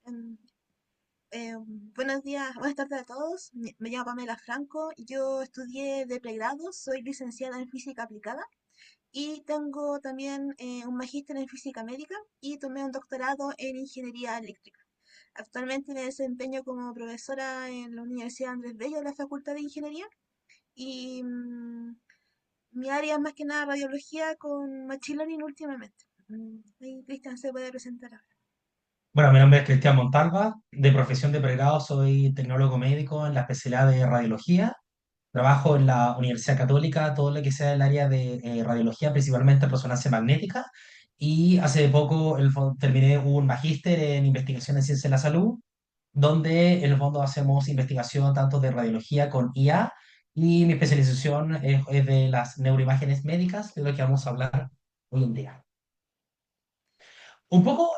Em, Buenos días, buenas tardes a todos. Me llamo Pamela Franco. Yo estudié de pregrado, soy licenciada en física aplicada y tengo también un magíster en física médica y tomé un doctorado en ingeniería eléctrica. Actualmente me desempeño como profesora en la Universidad Andrés Bello de la Facultad de Ingeniería y mi área es más que nada radiología con machine learning últimamente. Ahí Cristian se puede presentar ahora. Bueno, mi nombre es Cristian Montalva, de profesión de pregrado soy tecnólogo médico en la especialidad de radiología. Trabajo en la Universidad Católica, todo lo que sea el área de radiología, principalmente resonancia magnética. Y hace poco terminé un magíster en investigación en ciencia de la salud, donde en el fondo hacemos investigación tanto de radiología con IA y mi especialización es de las neuroimágenes médicas, de lo que vamos a hablar hoy en día. Un poco,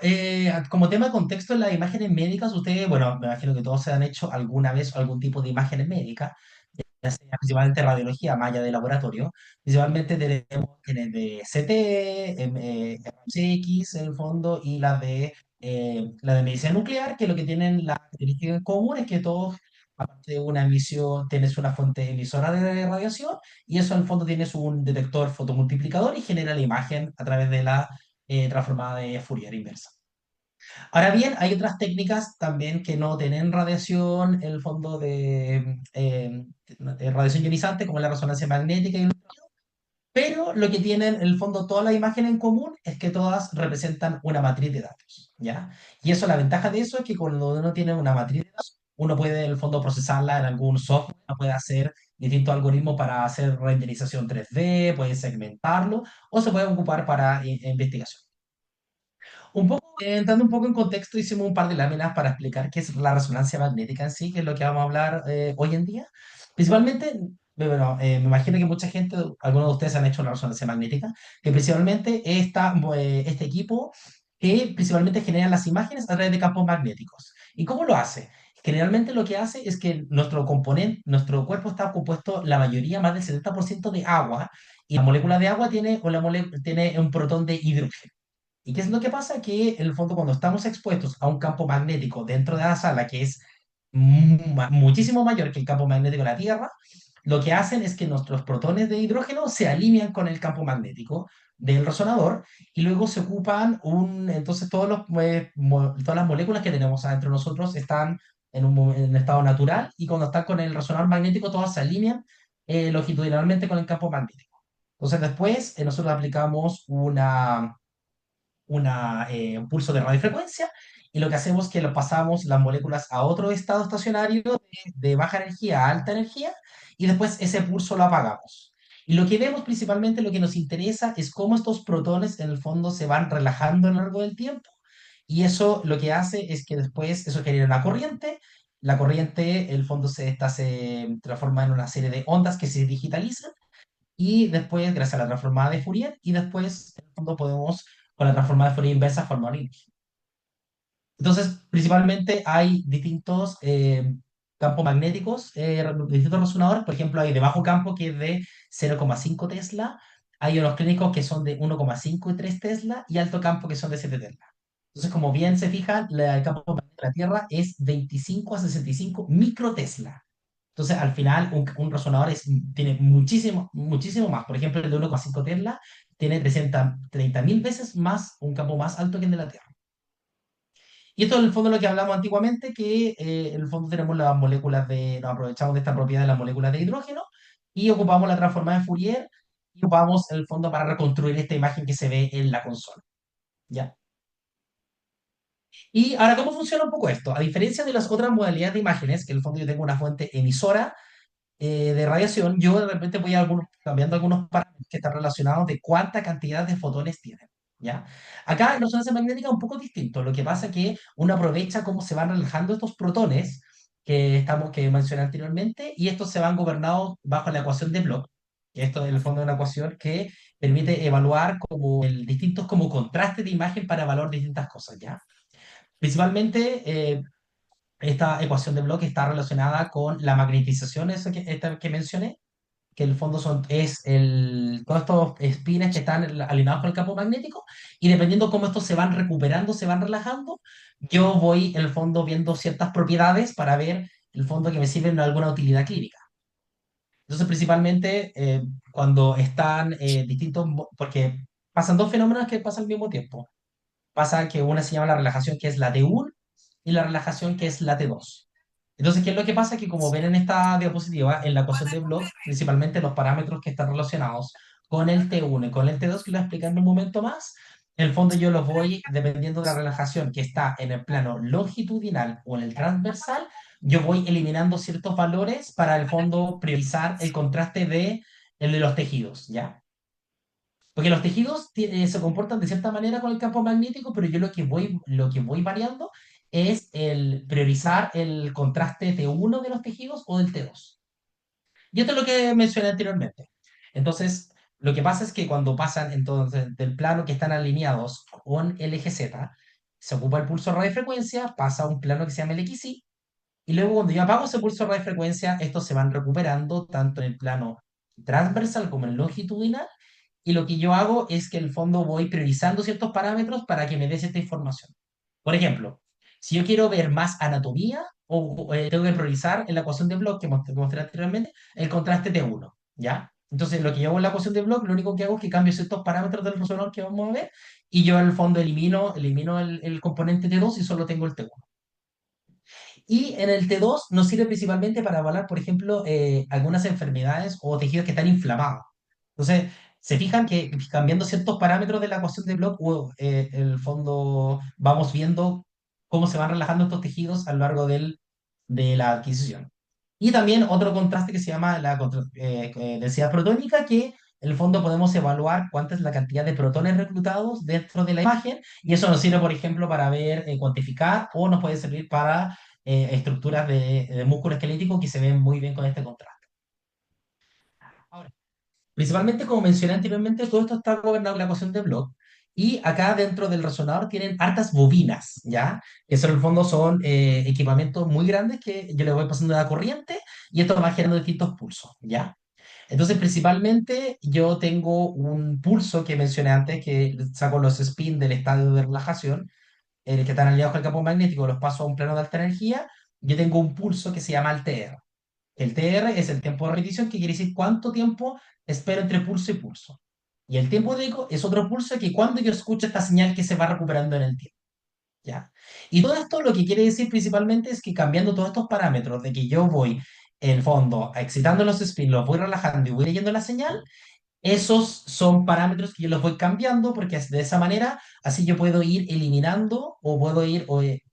como tema de contexto en las imágenes médicas, ustedes, bueno, me imagino que todos se han hecho alguna vez algún tipo de imágenes médicas, ya sea principalmente radiología, más allá de laboratorio. Principalmente tenemos imágenes de CT, RX en el fondo, y la de medicina nuclear, que lo que tienen la característica en común es que todos, aparte de una emisión, tienes una fuente emisora de radiación, y eso en el fondo tienes un detector fotomultiplicador y genera la imagen a través de la transformada de Fourier inversa. Ahora bien, hay otras técnicas también que no tienen radiación, en el fondo de radiación ionizante, como la resonancia magnética, pero lo que tienen en el fondo todas las imágenes en común es que todas representan una matriz de datos, ¿ya? Y eso, la ventaja de eso es que cuando uno tiene una matriz de datos, uno puede en el fondo procesarla en algún software, uno puede hacer distintos algoritmos para hacer renderización 3D, puede segmentarlo, o se puede ocupar para investigación. Un poco, entrando un poco en contexto, hicimos un par de láminas para explicar qué es la resonancia magnética en sí, que es lo que vamos a hablar hoy en día. Principalmente, bueno, me imagino que mucha gente, algunos de ustedes han hecho una resonancia magnética, que principalmente este equipo que principalmente genera las imágenes a través de campos magnéticos. ¿Y cómo lo hace? Generalmente lo que hace es que nuestro componente, nuestro cuerpo está compuesto la mayoría, más del 70% de agua, y la molécula de agua tiene un protón de hidrógeno. ¿Y qué es lo que pasa? Que en el fondo cuando estamos expuestos a un campo magnético dentro de la sala que es muchísimo mayor que el campo magnético de la Tierra, lo que hacen es que nuestros protones de hidrógeno se alinean con el campo magnético del resonador y luego se ocupan entonces todas las moléculas que tenemos adentro de nosotros están en estado natural, y cuando están con el resonador magnético todas se alinean longitudinalmente con el campo magnético. Entonces después nosotros aplicamos un pulso de radiofrecuencia, y lo que hacemos es que lo pasamos las moléculas a otro estado estacionario de baja energía a alta energía, y después ese pulso lo apagamos. Y lo que vemos principalmente, lo que nos interesa es cómo estos protones en el fondo se van relajando a lo largo del tiempo, y eso lo que hace es que después eso genera una corriente. La corriente, el fondo esta se transforma en una serie de ondas que se digitalizan, y después, gracias a la transformada de Fourier, y después, en el fondo, podemos, con la transformada de Fourier inversa, formar una imagen. Entonces, principalmente hay distintos campos magnéticos, distintos resonadores. Por ejemplo, hay de bajo campo que es de 0,5 Tesla, hay unos clínicos que son de 1,5 y 3 Tesla, y alto campo que son de 7 Tesla. Entonces, como bien se fijan, el campo magnético de la Tierra es 25 a 65 microtesla. Entonces, al final, un resonador tiene muchísimo, muchísimo más. Por ejemplo, el de 1,5 Tesla tiene 30.000 veces más, un campo más alto que el de la Tierra. Y esto es en el fondo lo que hablamos antiguamente, que en el fondo tenemos las nos aprovechamos de esta propiedad de las moléculas de hidrógeno y ocupamos la transformada de Fourier, y ocupamos en el fondo para reconstruir esta imagen que se ve en la consola. ¿Ya? Y ahora, ¿cómo funciona un poco esto? A diferencia de las otras modalidades de imágenes, que en el fondo yo tengo una fuente emisora de radiación, yo de repente voy cambiando algunos parámetros que están relacionados de cuánta cantidad de fotones tienen. ¿Ya? Acá en resonancia magnética es un poco distinto. Lo que pasa es que uno aprovecha cómo se van relajando estos protones que mencioné anteriormente, y estos se van gobernados bajo la ecuación de Bloch, que esto en el fondo es una ecuación que permite evaluar como distintos como contrastes de imagen para evaluar distintas cosas, ¿ya? Principalmente, esta ecuación de Bloch está relacionada con la magnetización, esta que mencioné, que en el fondo todos estos espines que están alineados con el campo magnético, y dependiendo cómo estos se van recuperando, se van relajando, yo voy en el fondo viendo ciertas propiedades para ver el fondo que me sirven de alguna utilidad clínica. Entonces, principalmente cuando están porque pasan dos fenómenos que pasan al mismo tiempo. Pasa que una se llama la relajación que es la T1 y la relajación que es la T2. Entonces, ¿qué es lo que pasa? Que como ven en esta diapositiva, en la ecuación de Bloch, principalmente los parámetros que están relacionados con el T1 y con el T2, que lo voy a explicar en un momento más, en el fondo yo los voy, dependiendo de la relajación que está en el plano longitudinal o en el transversal, yo voy eliminando ciertos valores para el fondo priorizar el contraste el de los tejidos, ¿ya? Porque los tejidos se comportan de cierta manera con el campo magnético, pero yo lo que voy variando es el priorizar el contraste T1 de los tejidos o del T2. Y esto es lo que mencioné anteriormente. Entonces, lo que pasa es que cuando pasan entonces del plano que están alineados con el eje Z, se ocupa el pulso de radiofrecuencia, pasa a un plano que se llama el XY, y luego cuando yo apago ese pulso de radiofrecuencia, estos se van recuperando tanto en el plano transversal como en el longitudinal, y lo que yo hago es que en el fondo voy priorizando ciertos parámetros para que me des esta información. Por ejemplo, si yo quiero ver más anatomía, tengo que priorizar en la ecuación de Bloch que mostré anteriormente, el contraste T1, ¿ya? Entonces, lo que yo hago en la ecuación de Bloch, lo único que hago es que cambio ciertos parámetros del resonador que vamos a ver, y yo en el fondo elimino el componente T2 y solo tengo el T1. Y en el T2 nos sirve principalmente para evaluar, por ejemplo, algunas enfermedades o tejidos que están inflamados. Entonces, se fijan que cambiando ciertos parámetros de la ecuación de Bloch, en el fondo vamos viendo cómo se van relajando estos tejidos a lo largo de la adquisición. Y también otro contraste que se llama densidad protónica, que en el fondo podemos evaluar cuánta es la cantidad de protones reclutados dentro de la imagen, y eso nos sirve, por ejemplo, para ver, cuantificar, o nos puede servir para estructuras de músculo esquelético que se ven muy bien con este contraste. Ahora, principalmente, como mencioné anteriormente, todo esto está gobernado por la ecuación de Bloch. Y acá dentro del resonador tienen hartas bobinas, ¿ya? Que son, en el fondo son equipamientos muy grandes que yo le voy pasando la corriente y esto va generando distintos pulsos, ¿ya? Entonces, principalmente, yo tengo un pulso que mencioné antes, que saco los spin del estadio de relajación, que están alineados con el campo magnético, los paso a un plano de alta energía. Yo tengo un pulso que se llama el TR. El TR es el tiempo de repetición, que quiere decir cuánto tiempo espero entre pulso y pulso. Y el tiempo de eco es otro pulso que cuando yo escucho esta señal que se va recuperando en el tiempo. ¿Ya? Y todo esto lo que quiere decir principalmente es que cambiando todos estos parámetros, de que yo voy, en el fondo, excitando los spins, los voy relajando y voy leyendo la señal, esos son parámetros que yo los voy cambiando, porque de esa manera así yo puedo ir eliminando o poder ir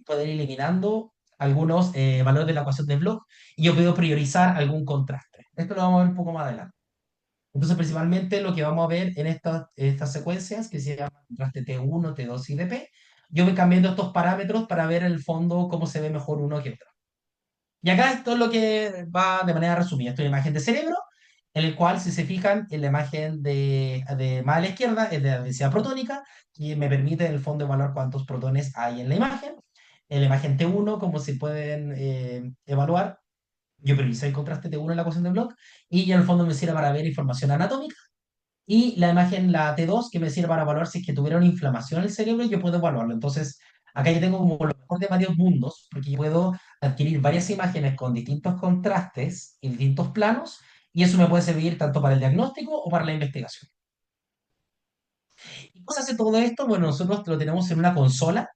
eliminando algunos valores de la ecuación de Bloch, y yo puedo priorizar algún contraste. Esto lo vamos a ver un poco más adelante. Entonces, principalmente lo que vamos a ver en estas secuencias, que se llaman contraste T1, T2 y T yo voy cambiando estos parámetros para ver en el fondo cómo se ve mejor uno que otro. Y acá esto es lo que va de manera resumida. Esto es una imagen de cerebro, en el cual, si se fijan, en la imagen de más a la izquierda es de la densidad protónica, que me permite en el fondo evaluar cuántos protones hay en la imagen. En la imagen T1, como se pueden evaluar, yo prioricé el contraste T1 en la ecuación de Bloch, y ya en el fondo me sirve para ver información anatómica. Y la imagen, la T2, que me sirve para evaluar si es que tuviera una inflamación en el cerebro, yo puedo evaluarlo. Entonces, acá yo tengo como lo mejor de varios mundos, porque yo puedo adquirir varias imágenes con distintos contrastes y distintos planos, y eso me puede servir tanto para el diagnóstico o para la investigación. ¿Y cómo se hace todo esto? Bueno, nosotros lo tenemos en una consola.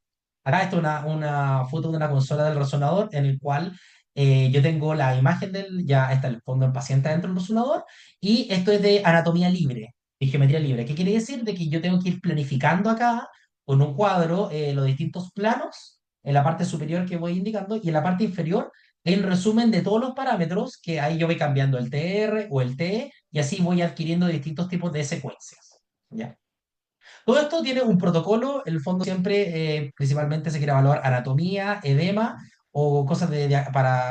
Acá está una foto de una consola del resonador, en el cual yo tengo la imagen ya está el fondo del paciente dentro del resonador, y esto es de anatomía libre, de geometría libre. ¿Qué quiere decir? De que yo tengo que ir planificando acá con un cuadro los distintos planos en la parte superior que voy indicando, y en la parte inferior hay un resumen de todos los parámetros, que ahí yo voy cambiando el TR o el TE, y así voy adquiriendo distintos tipos de secuencias. ¿Ya? Todo esto tiene un protocolo, en el fondo siempre, principalmente se quiere evaluar anatomía, edema o cosas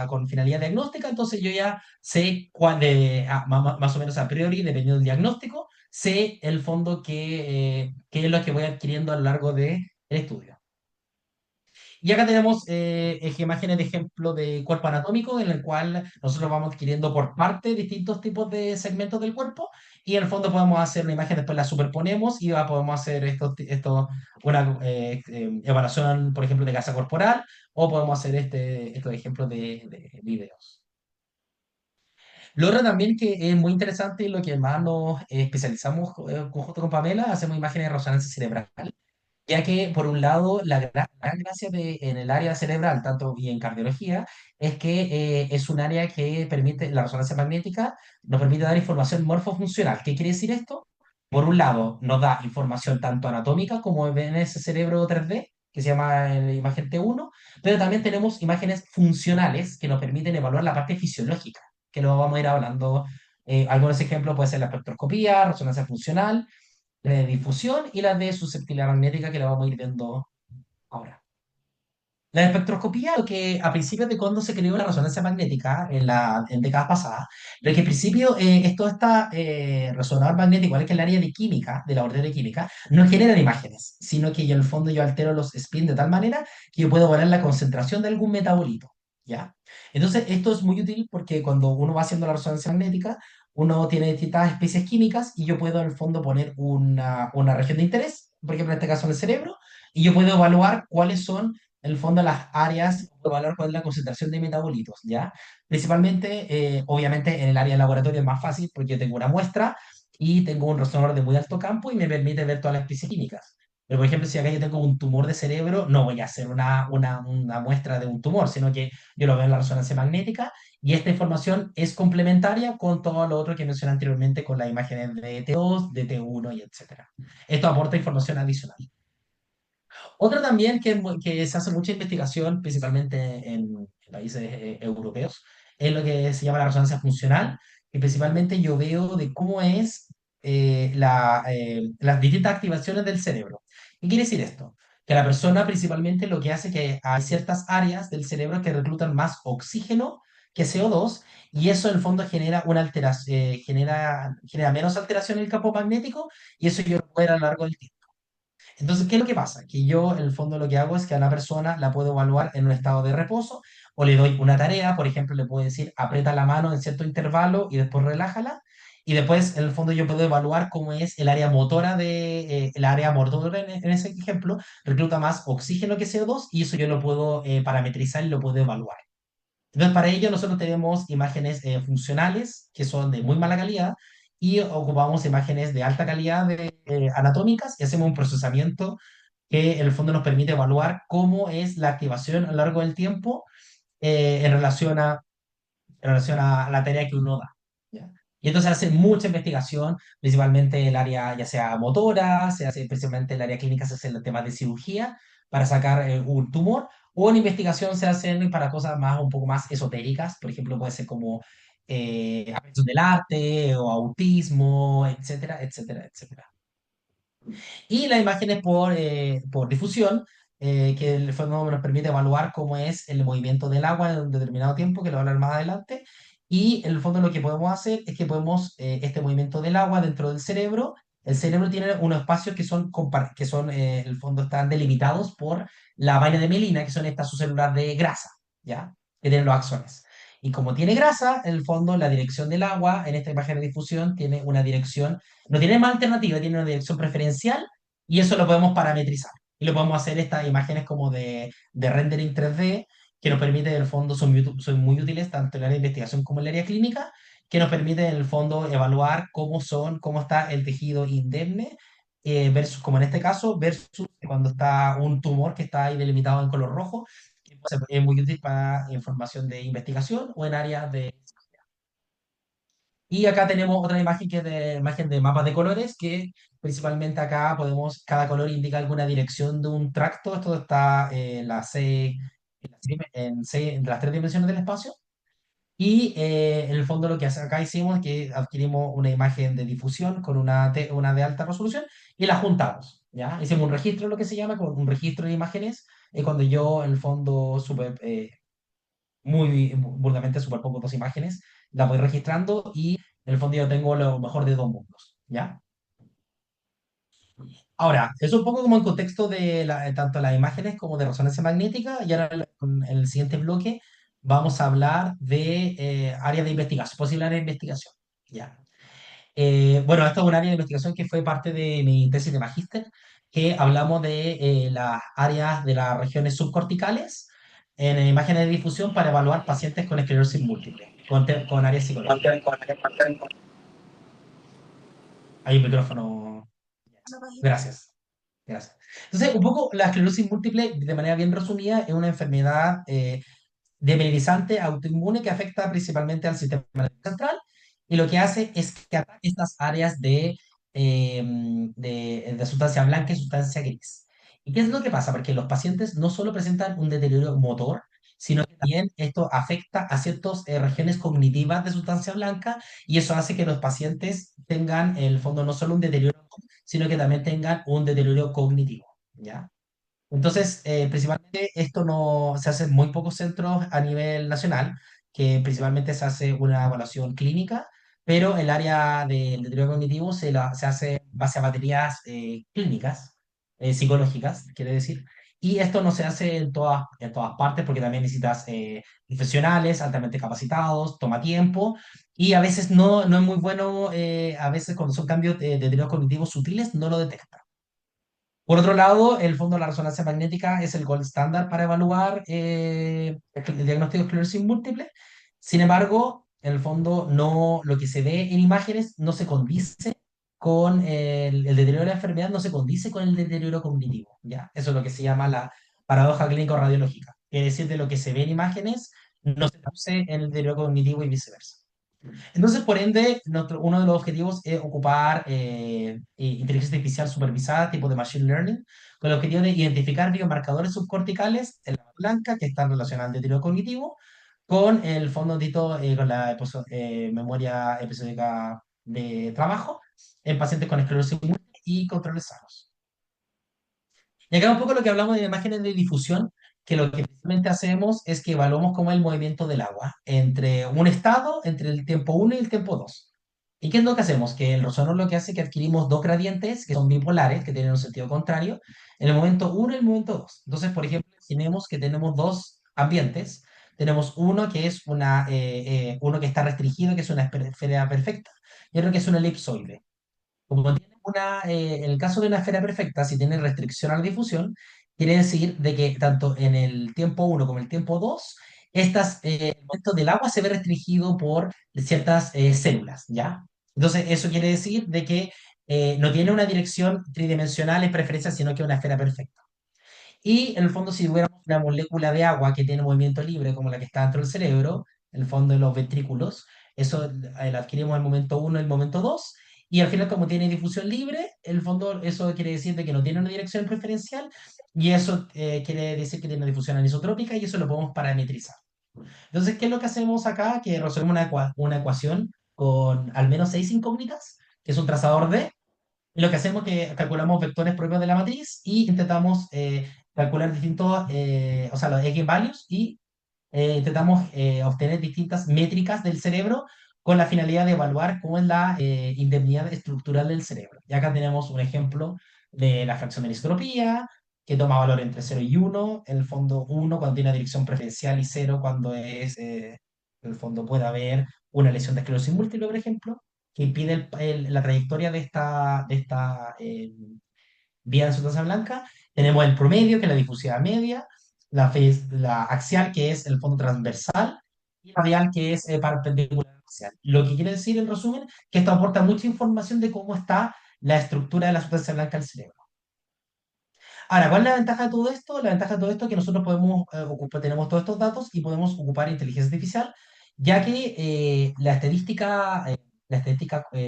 con finalidad diagnóstica. Entonces yo ya sé más o menos a priori, dependiendo del diagnóstico, sé el fondo qué es lo que voy adquiriendo a lo largo del estudio. Y acá tenemos imágenes de ejemplo de cuerpo anatómico en el cual nosotros vamos adquiriendo por parte distintos tipos de segmentos del cuerpo y en el fondo podemos hacer una imagen, después la superponemos y podemos hacer una evaluación, por ejemplo, de grasa corporal o podemos hacer estos ejemplos de videos. Lo otro también que es muy interesante y lo que más nos especializamos junto con Pamela, hacemos imágenes de resonancia cerebral, ya que por un lado la gran gracia en el área cerebral, tanto y en cardiología, es que es un área que permite, la resonancia magnética nos permite dar información morfofuncional. ¿Qué quiere decir esto? Por un lado, nos da información tanto anatómica como en ese cerebro 3D, que se llama imagen T1, pero también tenemos imágenes funcionales que nos permiten evaluar la parte fisiológica, que lo vamos a ir hablando. Algunos ejemplos pueden ser la espectroscopía, resonancia funcional, de difusión y las de susceptibilidad magnética que la vamos a ir viendo ahora. La espectroscopía, lo que a principios de cuando se creó la resonancia magnética, en décadas pasadas, lo que al principio esto está resonador magnético, igual que el área de química, de la laboratorio de química, no generan imágenes, sino que yo en el fondo yo altero los spin de tal manera que yo puedo variar la concentración de algún metabolito, ¿ya? Entonces, esto es muy útil porque cuando uno va haciendo la resonancia magnética, uno tiene distintas especies químicas y yo puedo en el fondo poner una región de interés, por ejemplo, en este caso en el cerebro, y yo puedo evaluar cuáles son en el fondo las áreas, evaluar cuál es la concentración de metabolitos, ¿ya? Principalmente, obviamente, en el área de laboratorio es más fácil porque yo tengo una muestra y tengo un resonador de muy alto campo y me permite ver todas las especies químicas. Pero, por ejemplo, si acá yo tengo un tumor de cerebro, no voy a hacer una muestra de un tumor, sino que yo lo veo en la resonancia magnética y esta información es complementaria con todo lo otro que mencioné anteriormente, con las imágenes de T2, de T1 y etcétera. Esto aporta información adicional. Otra también que se hace mucha investigación, principalmente en países europeos, es lo que se llama la resonancia funcional, y principalmente yo veo de cómo es las distintas activaciones del cerebro. ¿Qué quiere decir esto? Que la persona principalmente lo que hace que hay ciertas áreas del cerebro que reclutan más oxígeno que CO2, y eso en el fondo genera una alteración, genera menos alteración en el campo magnético, y eso yo lo puedo ver a lo largo del tiempo. Entonces, ¿qué es lo que pasa? Que yo, en el fondo, lo que hago es que a la persona la puedo evaluar en un estado de reposo o le doy una tarea, por ejemplo, le puedo decir, aprieta la mano en cierto intervalo y después relájala. Y después, en el fondo, yo puedo evaluar cómo es el área motora el área motora en ese ejemplo, recluta más oxígeno que CO2 y eso yo lo puedo parametrizar y lo puedo evaluar. Entonces, para ello nosotros tenemos imágenes funcionales que son de muy mala calidad y ocupamos imágenes de alta calidad anatómicas y hacemos un procesamiento que en el fondo nos permite evaluar cómo es la activación a lo largo del tiempo en relación a la tarea que uno da. ¿Ya? Y entonces hace mucha investigación, principalmente el área ya sea motora, se hace principalmente el área clínica, se hace el tema de cirugía para sacar un tumor, o en investigación se hacen para cosas más, un poco más esotéricas, por ejemplo, puede ser como aprehensión del arte o autismo, etcétera, etcétera, etcétera. Y las imágenes por difusión, que en el fondo nos permite evaluar cómo es el movimiento del agua en un determinado tiempo, que lo voy a hablar más adelante. Y en el fondo lo que podemos hacer es que podemos, este movimiento del agua dentro del cerebro, el cerebro tiene unos espacios que son, en el fondo están delimitados por la vaina de mielina, que son estas subcélulas de grasa, ¿ya? Que tienen los axones. Y como tiene grasa, en el fondo la dirección del agua en esta imagen de difusión tiene una dirección, no tiene más alternativa, tiene una dirección preferencial y eso lo podemos parametrizar. Y lo podemos hacer estas imágenes como de rendering 3D que nos permite, en el fondo, son muy útiles tanto en el área de investigación como en el área clínica, que nos permite, en el fondo, evaluar cómo está el tejido indemne, versus, como en este caso, versus cuando está un tumor que está ahí delimitado en color rojo, que es muy útil para información de investigación o en áreas de... Y acá tenemos otra imagen que es de imagen de mapas de colores, que principalmente acá podemos, cada color indica alguna dirección de un tracto. Esto está en las tres dimensiones del espacio. Y en el fondo lo que acá hicimos es que adquirimos una imagen de difusión con una de alta resolución y la juntamos, ¿ya? Hicimos un registro, lo que se llama, con un registro de imágenes, cuando yo en el fondo muy burdamente superpongo dos imágenes, las voy registrando y en el fondo yo tengo lo mejor de dos mundos, ¿ya? Ahora, es un poco como el contexto de tanto las imágenes como de resonancia magnética, y ahora en el siguiente bloque vamos a hablar de áreas de investigación, posible área de investigación. ¿Ya? Bueno, esto es un área de investigación que fue parte de mi tesis de magíster, que hablamos de las áreas de las regiones subcorticales en imágenes de difusión para evaluar pacientes con esclerosis múltiple, con áreas psicológicas. Hay un micrófono. No, pa' ahí. Gracias. Gracias. Entonces, un poco la esclerosis múltiple, de manera bien resumida, es una enfermedad demerilizante autoinmune que afecta principalmente al sistema nervioso central y lo que hace es que ataca estas áreas de sustancia blanca y sustancia gris. ¿Y qué es lo que pasa? Porque los pacientes no solo presentan un deterioro motor, sino que también esto afecta a ciertas regiones cognitivas de sustancia blanca y eso hace que los pacientes tengan, en el fondo, no solo un deterioro, sino que también tengan un deterioro cognitivo. ¿Ya? Entonces, principalmente esto no se hace en muy pocos centros a nivel nacional, que principalmente se hace una evaluación clínica, pero el área del deterioro cognitivo se hace en base a baterías clínicas, psicológicas, quiere decir. Y esto no se hace en todas partes porque también necesitas profesionales altamente capacitados, toma tiempo y a veces no es muy bueno, a veces cuando son cambios de deterioro cognitivos sutiles no lo detectan. Por otro lado, el fondo de la resonancia magnética es el gold standard para evaluar el diagnóstico de esclerosis múltiple. Sin embargo, en el fondo, no, lo que se ve en imágenes no se condice con el deterioro de la enfermedad, no se condice con el deterioro cognitivo. ¿Ya? Eso es lo que se llama la paradoja clínico-radiológica. Es decir, de lo que se ve en imágenes no se traduce en el deterioro cognitivo y viceversa. Entonces, por ende, uno de los objetivos es ocupar inteligencia artificial supervisada, tipo de machine learning, con el objetivo de identificar biomarcadores subcorticales en la blanca que están relacionados al deterioro cognitivo, con el fondo dito, con la memoria episódica de trabajo en pacientes con esclerosis múltiple y controles sanos. Y acá un poco lo que hablamos de imágenes de difusión, que lo que principalmente hacemos es que evaluamos cómo es el movimiento del agua entre un estado, entre el tiempo uno y el tiempo 2. ¿Y qué es lo que hacemos? Que el Rosonor lo que hace es que adquirimos dos gradientes que son bipolares, que tienen un sentido contrario, en el momento uno y el momento 2. Entonces, por ejemplo, imaginemos que tenemos dos ambientes. Tenemos uno que es uno que está restringido, que es una esfera perfecta, y otro que es un elipsoide. Como tiene en el caso de una esfera perfecta, si tiene restricción a la difusión, quiere decir de que tanto en el tiempo uno como en el tiempo 2 el momento del agua se ve restringido por ciertas células, ¿ya? Entonces, eso quiere decir de que no tiene una dirección tridimensional en preferencia, sino que una esfera perfecta. Y en el fondo, si tuviéramos una molécula de agua que tiene movimiento libre, como la que está dentro del cerebro, en el fondo de los ventrículos, eso la adquirimos en el momento uno y el momento 2 y al final, como tiene difusión libre, en el fondo eso quiere decir de que no tiene una dirección preferencial, y eso quiere decir que tiene una difusión anisotrópica, y eso lo podemos parametrizar. Entonces, ¿qué es lo que hacemos acá? Que resolvemos una ecuación con al menos seis incógnitas, que es un trazador de y lo que hacemos es que calculamos vectores propios de la matriz y intentamos calcular distintos, o sea, los eigenvalues y intentamos obtener distintas métricas del cerebro con la finalidad de evaluar cómo es la indemnidad estructural del cerebro. Y acá tenemos un ejemplo de la fracción de anisotropía, que toma valor entre cero y uno. En el fondo, uno cuando tiene una dirección preferencial y cero cuando en el fondo puede haber una lesión de esclerosis múltiple, por ejemplo, que impide la trayectoria de esta vía de sustancia blanca. Tenemos el promedio, que es la difusividad media, la axial, que es el fondo transversal, y la radial, que es perpendicular axial. Lo que quiere decir, en resumen, que esto aporta mucha información de cómo está la estructura de la sustancia blanca del cerebro. Ahora, ¿cuál es la ventaja de todo esto? La ventaja de todo esto es que nosotros podemos tenemos todos estos datos y podemos ocupar inteligencia artificial, ya que la estadística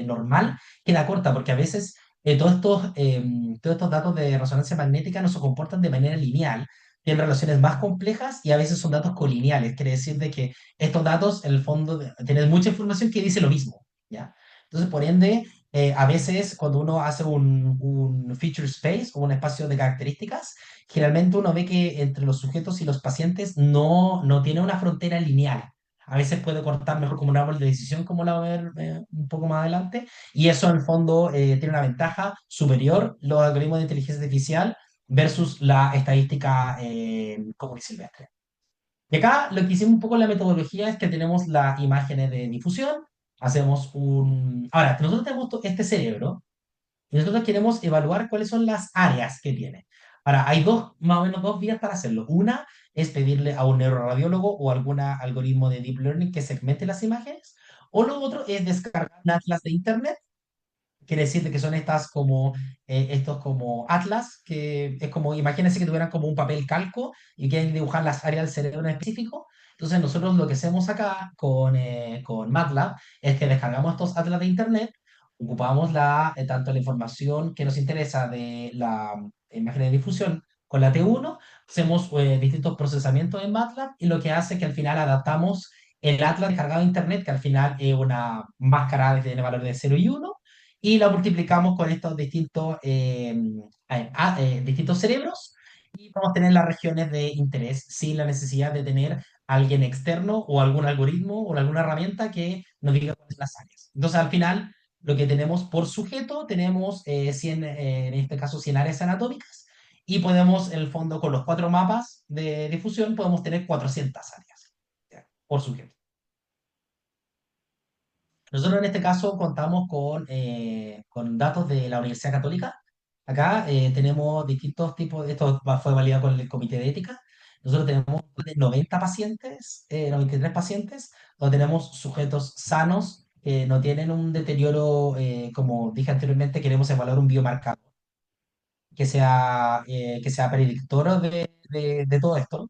normal queda corta, porque a veces todos estos datos de resonancia magnética no se comportan de manera lineal, tienen relaciones más complejas y a veces son datos colineales, quiere decir de que estos datos, en el fondo, tienen mucha información que dice lo mismo, ¿ya? Entonces, por ende, a veces cuando uno hace un feature space o un espacio de características, generalmente uno ve que entre los sujetos y los pacientes no tiene una frontera lineal. a veces puede cortar mejor como un árbol de decisión, como la vamos a ver un poco más adelante, y eso en el fondo tiene una ventaja superior, los algoritmos de inteligencia artificial versus la estadística común y silvestre. Y acá lo que hicimos un poco en la metodología es que tenemos las imágenes de difusión, hacemos un... Ahora, nosotros tenemos este cerebro y nosotros queremos evaluar cuáles son las áreas que tiene. Ahora, hay dos, más o menos dos vías para hacerlo. Una es pedirle a un neuroradiólogo o algún algoritmo de deep learning que segmente las imágenes, o lo otro es descargar un atlas de internet. Quiere decir de que son estos como atlas, que es como, imagínense que tuvieran como un papel calco y quieren dibujar las áreas del cerebro en específico. Entonces nosotros lo que hacemos acá con MATLAB es que descargamos estos atlas de Internet, ocupamos tanto la información que nos interesa de la imagen de difusión con la T1, hacemos distintos procesamientos en MATLAB y lo que hace es que al final adaptamos el atlas descargado de Internet, que al final es una máscara que tiene valores de 0 y 1 y la multiplicamos con estos distintos cerebros y vamos a tener las regiones de interés sin la necesidad de tener alguien externo o algún algoritmo o alguna herramienta que nos diga cuáles son las áreas. Entonces, al final, lo que tenemos por sujeto, tenemos 100, en este caso 100 áreas anatómicas y podemos, en el fondo, con los cuatro mapas de difusión, podemos tener 400 áreas, ¿ya? Por sujeto. Nosotros en este caso contamos con datos de la Universidad Católica. Acá tenemos distintos tipos, esto fue validado con el Comité de Ética. Nosotros tenemos de 90 pacientes, 93 pacientes, donde tenemos sujetos sanos que no tienen un deterioro, como dije anteriormente, queremos evaluar un biomarcador que sea predictor de todo esto.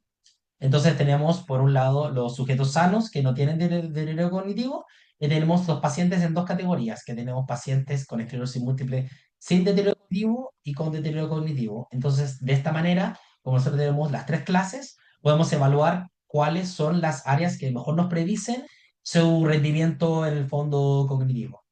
Entonces tenemos, por un lado, los sujetos sanos que no tienen deterioro cognitivo y tenemos los pacientes en dos categorías, que tenemos pacientes con esclerosis múltiple sin deterioro cognitivo y con deterioro cognitivo. Entonces, de esta manera, como nosotros tenemos las tres clases, podemos evaluar cuáles son las áreas que mejor nos predicen su rendimiento en el fondo cognitivo.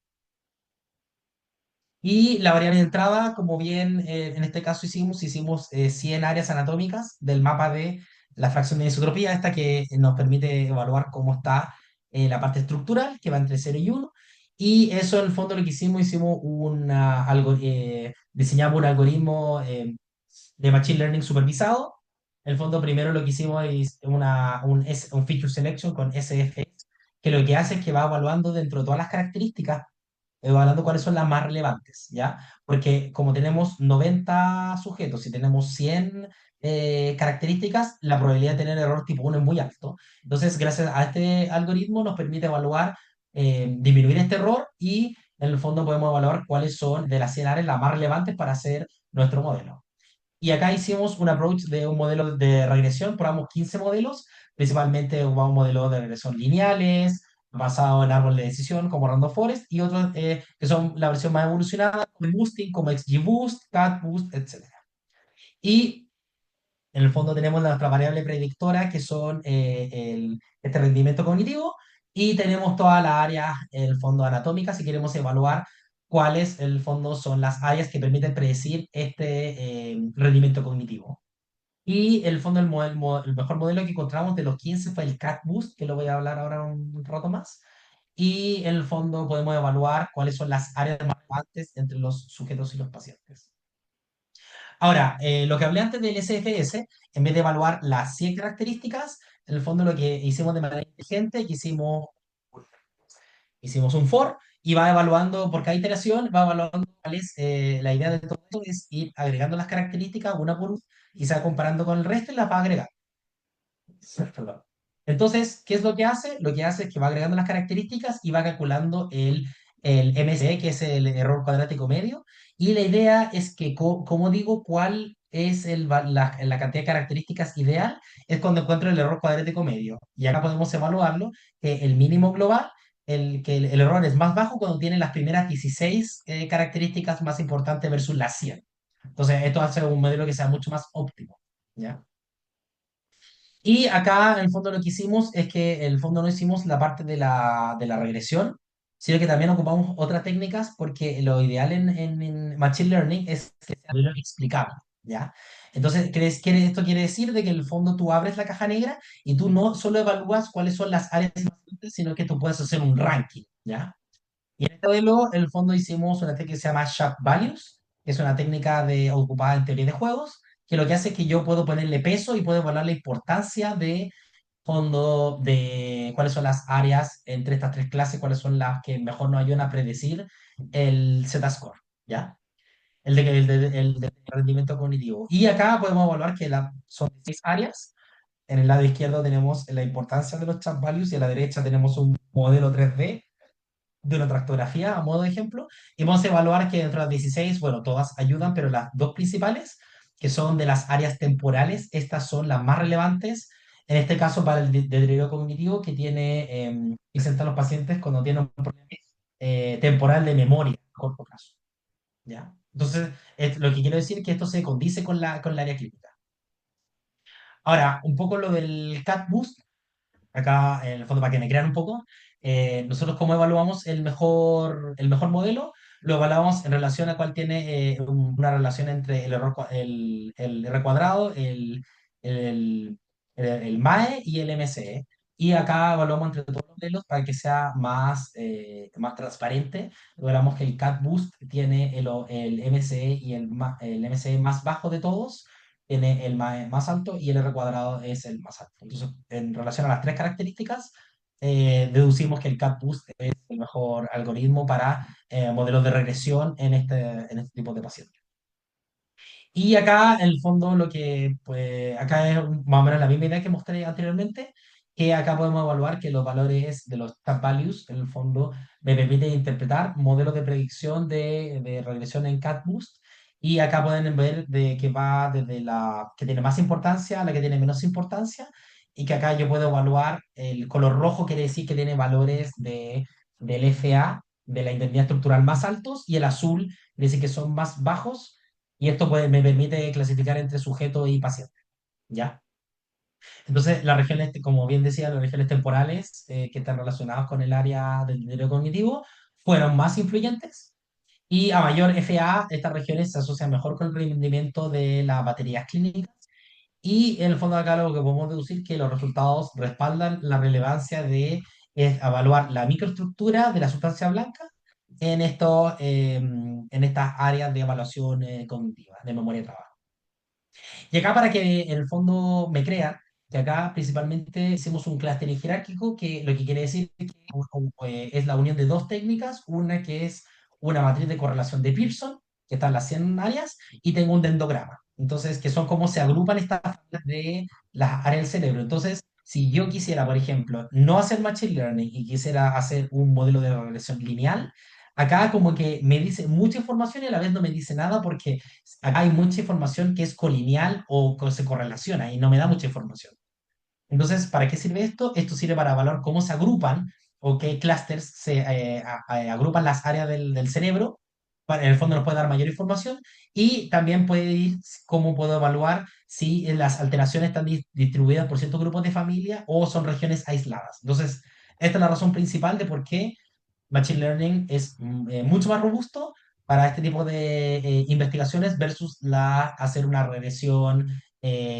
Y la variable de entrada, como bien en este caso hicimos 100 áreas anatómicas del mapa de la fracción de isotropía, esta que nos permite evaluar cómo está la parte estructural, que va entre 0 y 1. Y eso en el fondo lo que hicimos diseñamos un algoritmo de Machine Learning supervisado. En el fondo primero lo que hicimos es un Feature Selection con SFS, que lo que hace es que va evaluando dentro de todas las características evaluando cuáles son las más relevantes, ¿ya? Porque como tenemos 90 sujetos y tenemos 100 características, la probabilidad de tener error tipo 1 es muy alto. Entonces, gracias a este algoritmo nos permite evaluar, disminuir este error y en el fondo podemos evaluar cuáles son de las 100 áreas las más relevantes para hacer nuestro modelo. Y acá hicimos un approach de un modelo de regresión, probamos 15 modelos, principalmente un modelo de regresión lineales, basado en árbol de decisión como Random Forest, y otros que son la versión más evolucionada, como Boosting, como XGBoost, CatBoost, etc. Y en el fondo tenemos nuestra variable predictora, que son este rendimiento cognitivo, y tenemos todas las áreas, en el fondo, anatómicas, si queremos evaluar cuáles, en el fondo, son las áreas que permiten predecir este rendimiento cognitivo. Y en el fondo, el mejor modelo que encontramos de los 15 fue el CatBoost, que lo voy a hablar ahora un rato más. Y en el fondo podemos evaluar cuáles son las áreas más relevantes entre los sujetos y los pacientes. Ahora, lo que hablé antes del SFS, en vez de evaluar las 100 características, en el fondo lo que hicimos de manera inteligente, que hicimos un for y va evaluando por cada iteración, va evaluando cuál es la idea de todo esto, es ir agregando las características una por una y se va comparando con el resto y las va agregando. Perdón. Entonces, ¿qué es lo que hace? Lo que hace es que va agregando las características y va calculando el MSE, que es el error cuadrático medio. Y la idea es que, como digo, cuál es la cantidad de características ideal, es cuando encuentro el error cuadrático medio. Y acá podemos evaluarlo, que el mínimo global, que el error es más bajo cuando tiene las primeras 16 características más importantes versus las 100. Entonces, esto hace un modelo que sea mucho más óptimo, ¿ya? Y acá, en el fondo, lo que hicimos es que, en el fondo, no hicimos la parte de la regresión, sino que también ocupamos otras técnicas, porque lo ideal en Machine Learning es que sea un modelo explicable. ¿ya? Entonces, esto quiere decir de que en el fondo tú abres la caja negra y tú no solo evalúas cuáles son las áreas importantes, sino que tú puedes hacer un ranking, ¿ya? Y en este modelo, en el fondo, hicimos una técnica que se llama Sharp Values, que es una técnica ocupada en teoría de juegos, que lo que hace es que yo puedo ponerle peso y puedo evaluar la importancia de fondo de cuáles son las áreas entre estas tres clases, cuáles son las que mejor nos ayudan a predecir el Z-score, ¿ya? El de rendimiento cognitivo. Y acá podemos evaluar que son seis áreas. En el lado izquierdo tenemos la importancia de los chat values y a la derecha tenemos un modelo 3D de una tractografía a modo de ejemplo. Y vamos a evaluar que dentro de las 16, bueno, todas ayudan, pero las dos principales, que son de las áreas temporales, estas son las más relevantes. En este caso, para el deterioro cognitivo que presentan los pacientes cuando tienen un problema temporal de memoria a corto plazo. ¿Ya? Entonces, lo que quiero decir es que esto se condice con la área clínica. Ahora, un poco lo del CAT Boost, acá en el fondo para que me crean un poco, nosotros cómo evaluamos el mejor modelo, lo evaluamos en relación a cuál tiene una relación entre el R cuadrado, el MAE y el MCE. Y acá evaluamos entre todos los modelos para que sea más transparente. Logramos que el CAT Boost tiene el MCE y el MCE más bajo de todos, tiene el más alto y el R cuadrado es el más alto. Entonces, en relación a las tres características, deducimos que el CatBoost es el mejor algoritmo para modelos de regresión en este tipo de pacientes. Y acá, en el fondo, acá es más o menos la misma idea que mostré anteriormente, que acá podemos evaluar que los valores de los tab values, en el fondo, me permiten interpretar modelos de predicción de regresión en CatBoost. Y acá pueden ver de que va desde la que tiene más importancia a la que tiene menos importancia. Y que acá yo puedo evaluar el color rojo, quiere decir que tiene valores del FA, de la indemnidad estructural más altos, y el azul quiere decir que son más bajos y esto me permite clasificar entre sujeto y paciente, ¿ya? Entonces, las regiones, como bien decía, las regiones temporales que están relacionadas con el área del deterioro cognitivo fueron más influyentes y a mayor FA, estas regiones se asocian mejor con el rendimiento de las baterías clínicas y en el fondo acá lo que podemos deducir que los resultados respaldan la relevancia de evaluar la microestructura de la sustancia blanca en estas áreas de evaluación cognitiva, de memoria de trabajo. Y acá para que en el fondo me crean, que acá principalmente hicimos un clúster jerárquico, que lo que quiere decir es que es la unión de dos técnicas, una que es una matriz de correlación de Pearson, que está en las 100 áreas, y tengo un dendrograma. Entonces, que son cómo se agrupan estas áreas de las áreas del cerebro. Entonces, si yo quisiera, por ejemplo, no hacer machine learning y quisiera hacer un modelo de regresión lineal, acá como que me dice mucha información y a la vez no me dice nada porque acá hay mucha información que es colineal o que se correlaciona y no me da mucha información. Entonces, ¿para qué sirve esto? Esto sirve para evaluar cómo se agrupan o qué clústeres agrupan las áreas del cerebro. En el fondo nos puede dar mayor información y también puede ir cómo puedo evaluar si las alteraciones están distribuidas por ciertos grupos de familia o son regiones aisladas. Entonces, esta es la razón principal de por qué Machine Learning es mucho más robusto para este tipo de investigaciones versus hacer una regresión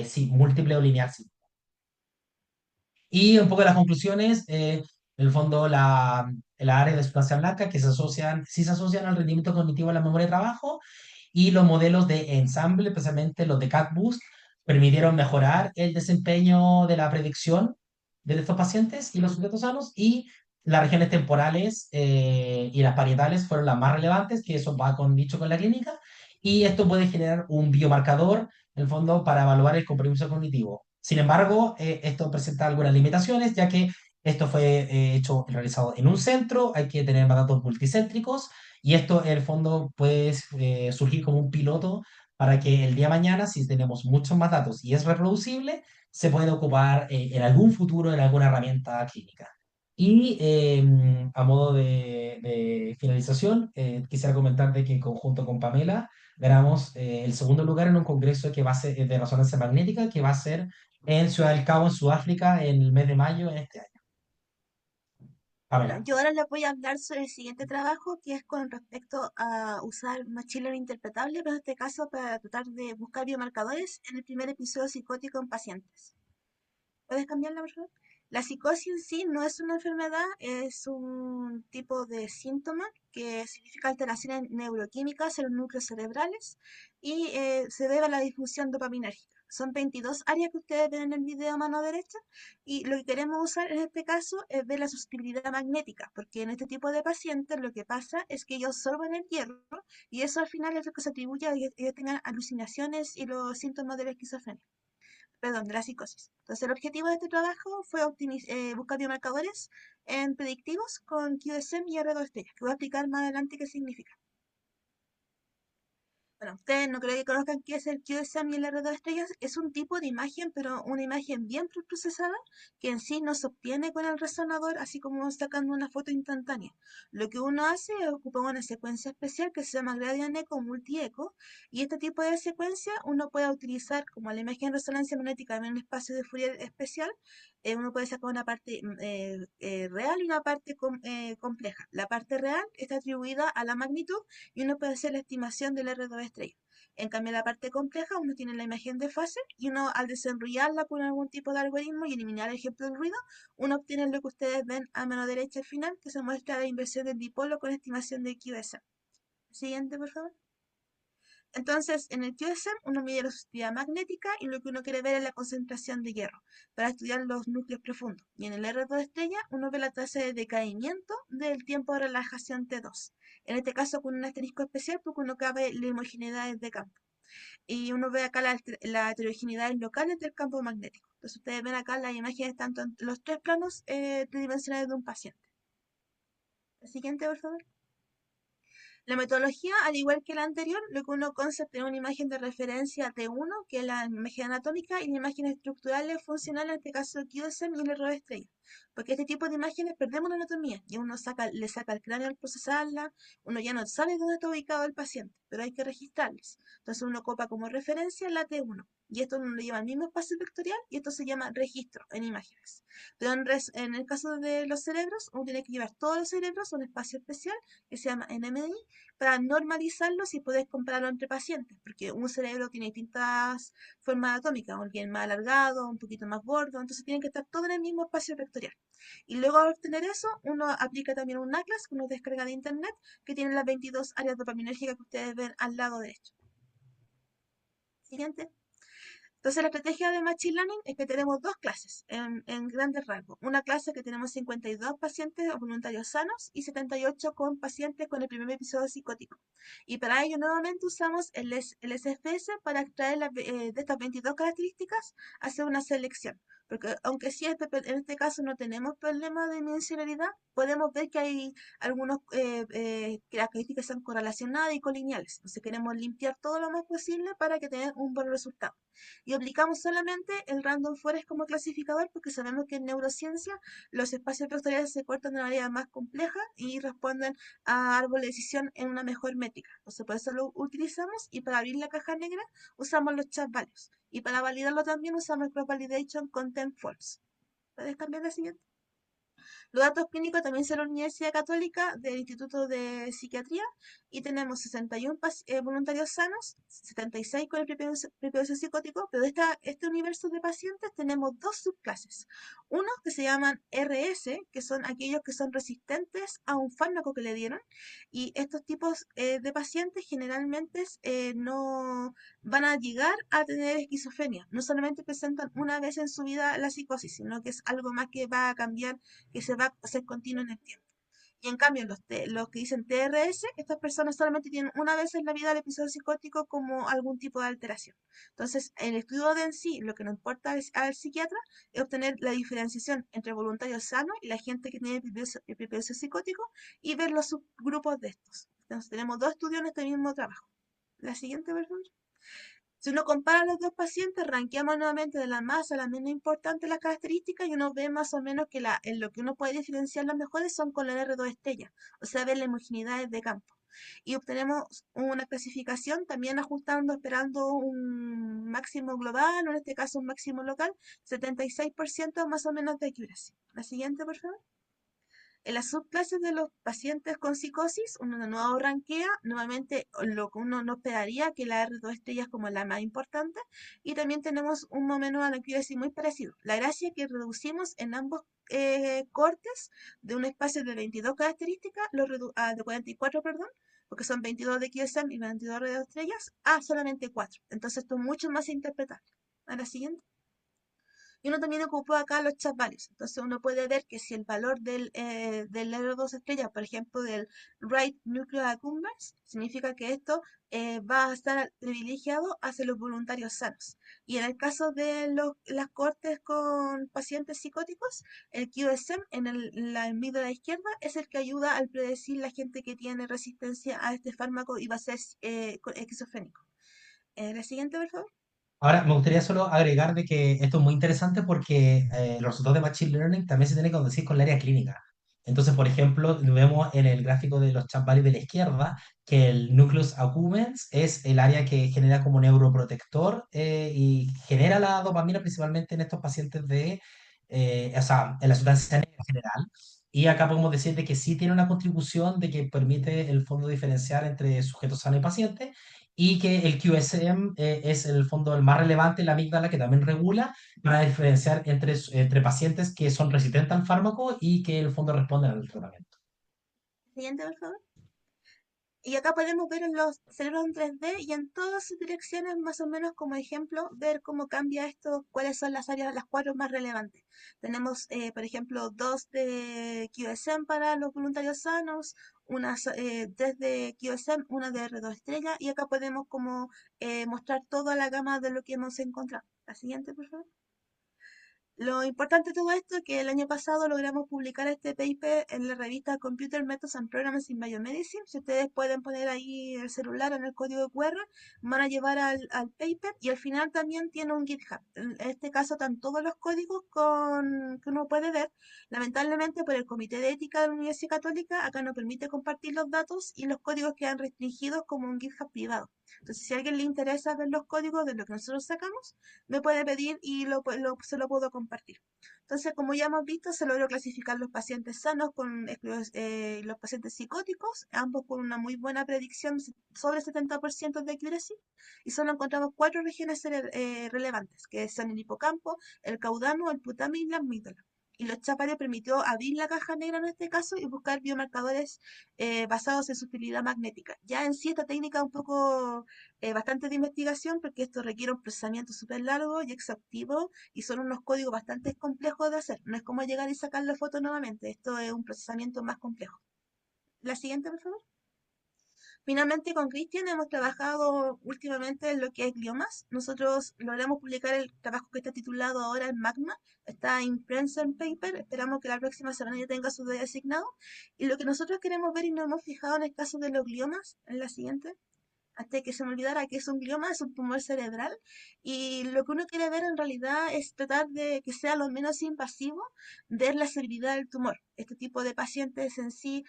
sí, múltiple o lineal. Sí. Y un poco de las conclusiones, en el fondo la área de sustancia blanca que sí se asocian al rendimiento cognitivo de la memoria de trabajo y los modelos de ensamble, especialmente los de CatBoost, permitieron mejorar el desempeño de la predicción de estos pacientes y los sujetos sanos y las regiones temporales y las parietales fueron las más relevantes, que eso va con dicho con la clínica, y esto puede generar un biomarcador, en el fondo, para evaluar el compromiso cognitivo. Sin embargo, esto presenta algunas limitaciones, ya que esto fue realizado en un centro, hay que tener más datos multicéntricos, y esto, en el fondo, puede surgir como un piloto para que el día de mañana, si tenemos muchos más datos y es reproducible, se puede ocupar en algún futuro en alguna herramienta clínica. Y a modo de finalización, quisiera comentar de que en conjunto con Pamela ganamos el segundo lugar en un congreso que va a ser de resonancia magnética que va a ser en Ciudad del Cabo, en Sudáfrica, en el mes de mayo en este año. Bueno, Pamela. yo ahora les voy a hablar sobre el siguiente trabajo, que es con respecto a usar Machine Learning interpretable, pero en este caso para tratar de buscar biomarcadores en el primer episodio psicótico en pacientes. ¿Puedes cambiarla, por favor? La psicosis en sí no es una enfermedad, es un tipo de síntoma que significa alteraciones neuroquímicas en los núcleos cerebrales y se debe a la difusión dopaminérgica. Son 22 áreas que ustedes ven en el video a mano derecha y lo que queremos usar en este caso es ver la susceptibilidad magnética, porque en este tipo de pacientes lo que pasa es que ellos absorben el hierro y eso al final es lo que se atribuye a que ellos tengan alucinaciones y los síntomas de la esquizofrenia, perdón, de la psicosis. Entonces, el objetivo de este trabajo fue buscar biomarcadores en predictivos con QSM y R2 estrellas, que voy a explicar más adelante qué significa. Bueno, ustedes no creo que conozcan qué es el QSM y el R2 estrellas. Es un tipo de imagen, pero una imagen bien procesada que en sí no se obtiene con el resonador, así como sacando una foto instantánea. Lo que uno hace es ocupar una secuencia especial que se llama Gradient Echo Multi-Echo, y este tipo de secuencia uno puede utilizar como la imagen de resonancia magnética en un espacio de Fourier especial. Uno puede sacar una parte real y una parte compleja. La parte real está atribuida a la magnitud y uno puede hacer la estimación del R2 estrella. En cambio, la parte compleja, uno tiene la imagen de fase y uno al desenrollarla con algún tipo de algoritmo y eliminar el ejemplo del ruido, uno obtiene lo que ustedes ven a mano derecha al final, que se muestra la inversión del dipolo con estimación de QS. Siguiente, por favor. Entonces, en el QSM uno mide la susceptibilidad magnética y lo que uno quiere ver es la concentración de hierro para estudiar los núcleos profundos. Y en el R2 estrella uno ve la tasa de decaimiento del tiempo de relajación T2. En este caso con un asterisco especial porque uno cabe la homogeneidad de campo. Y uno ve acá la heterogeneidad locales del campo magnético. Entonces ustedes ven acá las imágenes tanto en los tres planos tridimensionales de un paciente. La siguiente, por favor. La metodología, al igual que la anterior, lo que uno concepta es una imagen de referencia T1, que es la imagen anatómica, y la imagen estructural funcional, en este caso el QSM y el error estrella. Porque este tipo de imágenes perdemos la anatomía y uno le saca el cráneo al procesarla, uno ya no sabe dónde está ubicado el paciente, pero hay que registrarlos. Entonces uno copa como referencia la T1. Y esto uno lo lleva al mismo espacio vectorial y esto se llama registro en imágenes. Pero en el caso de los cerebros, uno tiene que llevar todos los cerebros a un espacio especial que se llama NMDI para normalizarlos y poder compararlo entre pacientes, porque un cerebro tiene distintas formas anatómicas, un bien más alargado, un poquito más gordo, entonces tienen que estar todos en el mismo espacio vectorial. Y luego de obtener eso, uno aplica también un atlas que uno descarga de internet, que tiene las 22 áreas dopaminérgicas que ustedes ven al lado derecho. Siguiente. Entonces, la estrategia de Machine Learning es que tenemos dos clases en grandes rasgos. Una clase que tenemos 52 pacientes o voluntarios sanos y 78 con pacientes con el primer episodio psicótico. Y para ello, nuevamente usamos el SFS para extraer de estas 22 características, hacer una selección. Porque aunque sí en este caso no tenemos problema de dimensionalidad, podemos ver que hay algunas características que son correlacionadas y colineales. Entonces queremos limpiar todo lo más posible para que tengan un buen resultado y aplicamos solamente el random forest como clasificador porque sabemos que en neurociencia los espacios vectoriales se cortan de una manera más compleja y responden a árbol de decisión en una mejor métrica. Entonces por eso lo utilizamos y para abrir la caja negra usamos los chat values y para validarlo también usamos el cross validation content false. ¿Puedes cambiar la siguiente? Los datos clínicos también son la Universidad Católica del Instituto de Psiquiatría y tenemos 61 voluntarios sanos, 76 con el prepucio psicótico, pero de este universo de pacientes tenemos dos subclases. Unos que se llaman RS, que son aquellos que son resistentes a un fármaco que le dieron, y estos tipos de pacientes generalmente no van a llegar a tener esquizofrenia. No solamente presentan una vez en su vida la psicosis, sino que es algo más que va a cambiar, que se va a hacer continuo en el tiempo. Y en cambio, los que dicen TRS, estas personas solamente tienen una vez en la vida el episodio psicótico como algún tipo de alteración. Entonces, el estudio de en sí, lo que nos importa al psiquiatra es obtener la diferenciación entre voluntario sano y la gente que tiene episodio psicótico y ver los subgrupos de estos. Entonces, tenemos dos estudios en este mismo trabajo. La siguiente, por favor. Si uno compara a los dos pacientes, ranqueamos nuevamente de la más a la menos importante las características y uno ve más o menos que en lo que uno puede diferenciar las mejores son con el R2 estrella, o sea, ver las homogeneidades de campo. Y obtenemos una clasificación también ajustando, esperando un máximo global, o en este caso un máximo local, 76% más o menos de accuracy. La siguiente, por favor. En las subclases de los pacientes con psicosis, uno de nuevo rankea nuevamente lo que uno no esperaría, que la R2 estrella es como la más importante, y también tenemos un más o menos a lo que iba a decir muy parecido. La gracia es que reducimos en ambos cortes de un espacio de 22 características, de 44, perdón, porque son 22 de QSM y 22 de estrellas, a solamente 4. Entonces esto es mucho más interpretable. A la siguiente. Y uno también ocupó acá los chat values. Entonces uno puede ver que si el valor del R2 estrella, por ejemplo, del Right Nuclear Accumbens, significa que esto va a estar privilegiado hacia los voluntarios sanos. Y en el caso de las cohortes con pacientes psicóticos, el QSM en medio de la izquierda es el que ayuda al predecir la gente que tiene resistencia a este fármaco y va a ser esquizofrénico. La siguiente, por favor. Ahora, me gustaría solo agregar de que esto es muy interesante porque los resultados de Machine Learning también se tienen que conducir con el área clínica. Entonces, por ejemplo, vemos en el gráfico de los chat values de la izquierda que el nucleus accumbens es el área que genera como neuroprotector y genera la dopamina principalmente en estos pacientes o sea, en la sustancia negra en general. Y acá podemos decir de que sí tiene una contribución de que permite el fondo diferenciar entre sujetos sanos y pacientes y que el QSM es el fondo el más relevante, la amígdala, que también regula para diferenciar entre pacientes que son resistentes al fármaco y que el fondo responden al tratamiento. Siguiente, por favor. Y acá podemos ver en los cerebros en 3D y en todas sus direcciones, más o menos como ejemplo, ver cómo cambia esto, cuáles son las áreas, las cuatro más relevantes. Tenemos, por ejemplo, dos de QSM para los voluntarios sanos, tres de QSM, una de R2 estrella, y acá podemos como mostrar toda la gama de lo que hemos encontrado. La siguiente, por favor. Lo importante de todo esto es que el año pasado logramos publicar este paper en la revista Computer Methods and Programs in Biomedicine. Si ustedes pueden poner ahí el celular en el código QR, van a llevar al paper y al final también tiene un GitHub. En este caso están todos los códigos que uno puede ver. Lamentablemente por el Comité de Ética de la Universidad Católica acá no permite compartir los datos y los códigos quedan restringidos como un GitHub privado. Entonces si a alguien le interesa ver los códigos de lo que nosotros sacamos, me puede pedir y se lo puedo compartir. Entonces, como ya hemos visto, se logró clasificar los pacientes sanos con los pacientes psicóticos, ambos con una muy buena predicción, sobre 70% de accuracy, y solo encontramos cuatro regiones relevantes, que son el hipocampo, el caudano, el putame y la amígdala. Y los Chapare permitió abrir la caja negra en este caso y buscar biomarcadores basados en su utilidad magnética. Ya en sí esta técnica es un poco bastante de investigación porque esto requiere un procesamiento súper largo y exhaustivo y son unos códigos bastante complejos de hacer. No es como llegar y sacar la foto nuevamente, esto es un procesamiento más complejo. La siguiente, por favor. Finalmente, con Cristian hemos trabajado últimamente en lo que es gliomas. Nosotros logramos publicar el trabajo que está titulado ahora en Magma. Está en Princeton Paper. Esperamos que la próxima semana ya tenga su día asignado. Y lo que nosotros queremos ver y nos hemos fijado en el caso de los gliomas, en la siguiente, antes de que se me olvidara que es un glioma, es un tumor cerebral, y lo que uno quiere ver en realidad es tratar de que sea lo menos invasivo, ver la severidad del tumor. Este tipo de pacientes en sí,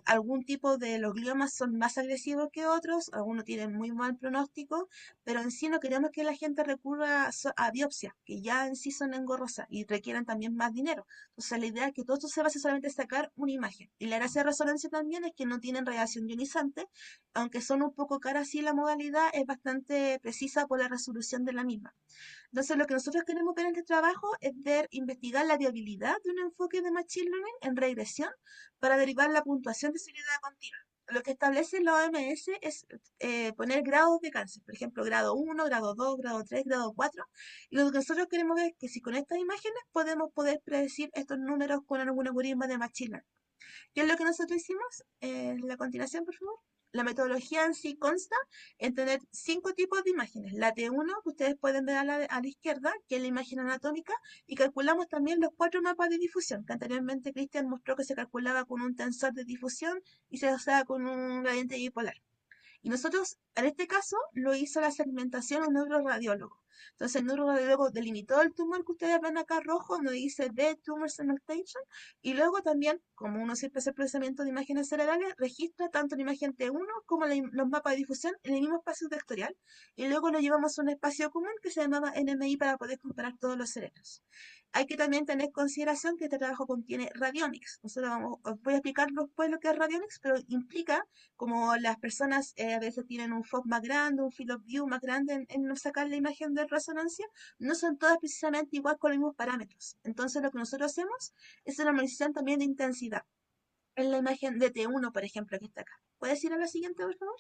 algún tipo de los gliomas son más agresivos que otros, algunos tienen muy mal pronóstico, pero en sí no queremos que la gente recurra a biopsias, que ya en sí son engorrosas y requieren también más dinero. Entonces la idea es que todo esto se base solamente en sacar una imagen. Y la gracia de resonancia también es que no tienen radiación ionizante, aunque son un poco caras, sí la modalidad es bastante precisa por la resolución de la misma. Entonces, lo que nosotros queremos ver en este trabajo es ver, investigar la viabilidad de un enfoque de Machine Learning en regresión para derivar la puntuación de seguridad continua. Lo que establece la OMS es poner grados de cáncer, por ejemplo, grado 1, grado 2, grado 3, grado 4. Y lo que nosotros queremos ver es que si con estas imágenes podemos poder predecir estos números con algún algoritmo de Machine Learning. ¿Qué es lo que nosotros hicimos? La continuación, por favor. La metodología en sí consta en tener cinco tipos de imágenes. La T1, que ustedes pueden ver a la izquierda, que es la imagen anatómica, y calculamos también los cuatro mapas de difusión, que anteriormente Cristian mostró que se calculaba con un tensor de difusión y se usaba con un gradiente bipolar. Y nosotros, en este caso, lo hizo la segmentación un neuroradiólogo. Entonces, el neuroradiólogo delimitó el tumor que ustedes ven acá rojo, donde dice The Tumor Segmentation, y luego también, como uno siempre hace procesamiento de imágenes cerebrales, registra tanto la imagen T1 como los mapas de difusión en el mismo espacio vectorial, y luego lo llevamos a un espacio común que se llamaba NMI para poder comparar todos los cerebros. hay que también tener en consideración que este trabajo contiene radionics. Nosotros os voy a explicar después lo que es radionics, pero implica como las personas a veces tienen un FOV más grande, un field of view más grande en sacar la imagen de resonancia, no son todas precisamente igual con los mismos parámetros. Entonces lo que nosotros hacemos es una normalización también de intensidad. En la imagen de T1, por ejemplo, que está acá. ¿Puedes ir a la siguiente, por favor?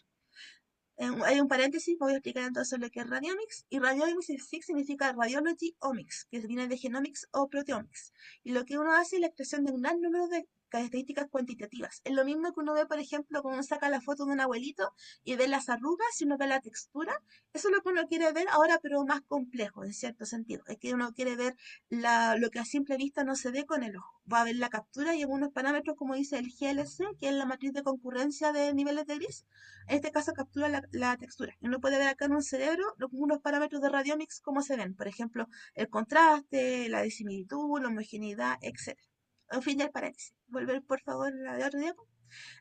Hay un paréntesis, voy a explicar entonces lo que es radiomics. Y radiomics significa radiology omics, que viene de genomics o proteomics. Y lo que uno hace es la expresión de un gran número de características cuantitativas. Es lo mismo que uno ve, por ejemplo, cuando uno saca la foto de un abuelito y ve las arrugas y uno ve la textura. Eso es lo que uno quiere ver ahora, pero más complejo, en cierto sentido. Es que uno quiere ver lo que a simple vista no se ve con el ojo. Va a ver la captura y algunos parámetros, como dice el GLC, que es la matriz de concurrencia de niveles de gris. En este caso captura la textura. Uno puede ver acá en un cerebro unos parámetros de radiomics como se ven. Por ejemplo, el contraste, la disimilitud, la homogeneidad, etc. En fin del paréntesis. Volver por favor a la de otro diapo.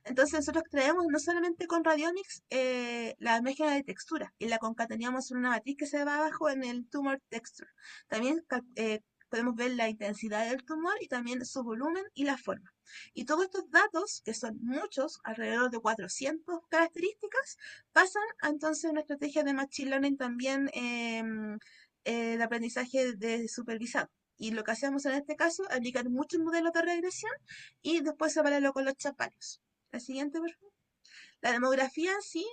Entonces nosotros creamos no solamente con Radionics la imagen de textura y la concatenamos en una matriz que se va abajo en el tumor texture. También podemos ver la intensidad del tumor y también su volumen y la forma. Y todos estos datos, que son muchos, alrededor de 400 características, pasan entonces a una estrategia de Machine Learning también de aprendizaje de supervisado. Y lo que hacemos en este caso es aplicar muchos modelos de regresión y después separarlo con los chaparios. La siguiente, por favor. La demografía en sí,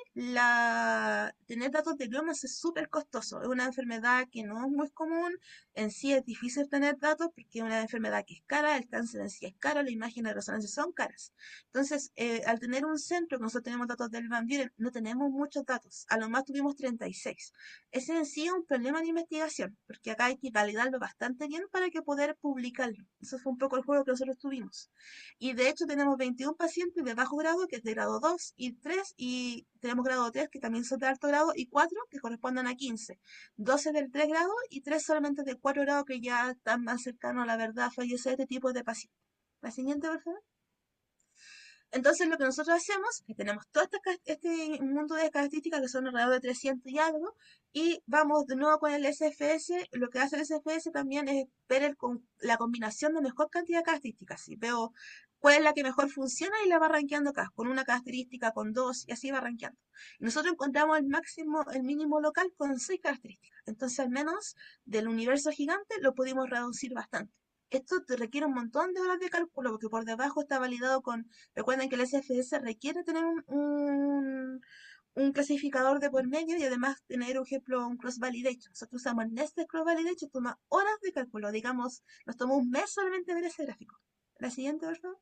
tener datos de gliomas es súper costoso. Es una enfermedad que no es muy común. En sí es difícil tener datos porque es una enfermedad que es cara, el cáncer en sí es caro, las imágenes de resonancia son caras. Entonces, al tener un centro, que nosotros tenemos datos del Van Buren, no tenemos muchos datos. A lo más tuvimos 36. Ese en sí es un problema de investigación, porque acá hay que validarlo bastante bien para que poder publicarlo. Eso fue un poco el juego que nosotros tuvimos. Y de hecho tenemos 21 pacientes de bajo grado, que es de grado 2 y 3, y tenemos grado 3, que también son de alto grado, y 4, que corresponden a 15. 12 del 3 grado y 3 solamente del 4 grado, que ya están más cercanos a la verdad a fallecer este tipo de pacientes. La siguiente, por favor. Entonces, lo que nosotros hacemos, que tenemos todo este mundo de características que son alrededor de 300 y algo, y vamos de nuevo con el SFS. Lo que hace el SFS también es ver la combinación de mejor cantidad de características. Si veo cuál es la que mejor funciona y la va rankeando acá, con una característica, con dos, y así va rankeando. Y nosotros encontramos el máximo, el mínimo local con 6 características. Entonces, al menos del universo gigante lo pudimos reducir bastante. Esto te requiere un montón de horas de cálculo porque por debajo está validado con. Recuerden que el SFS requiere tener un clasificador de por medio y además tener, por ejemplo, un cross-validation. Nosotros usamos Nested Cross-Validation, toma horas de cálculo. Digamos, nos tomó un mes solamente ver ese gráfico. La siguiente, por favor.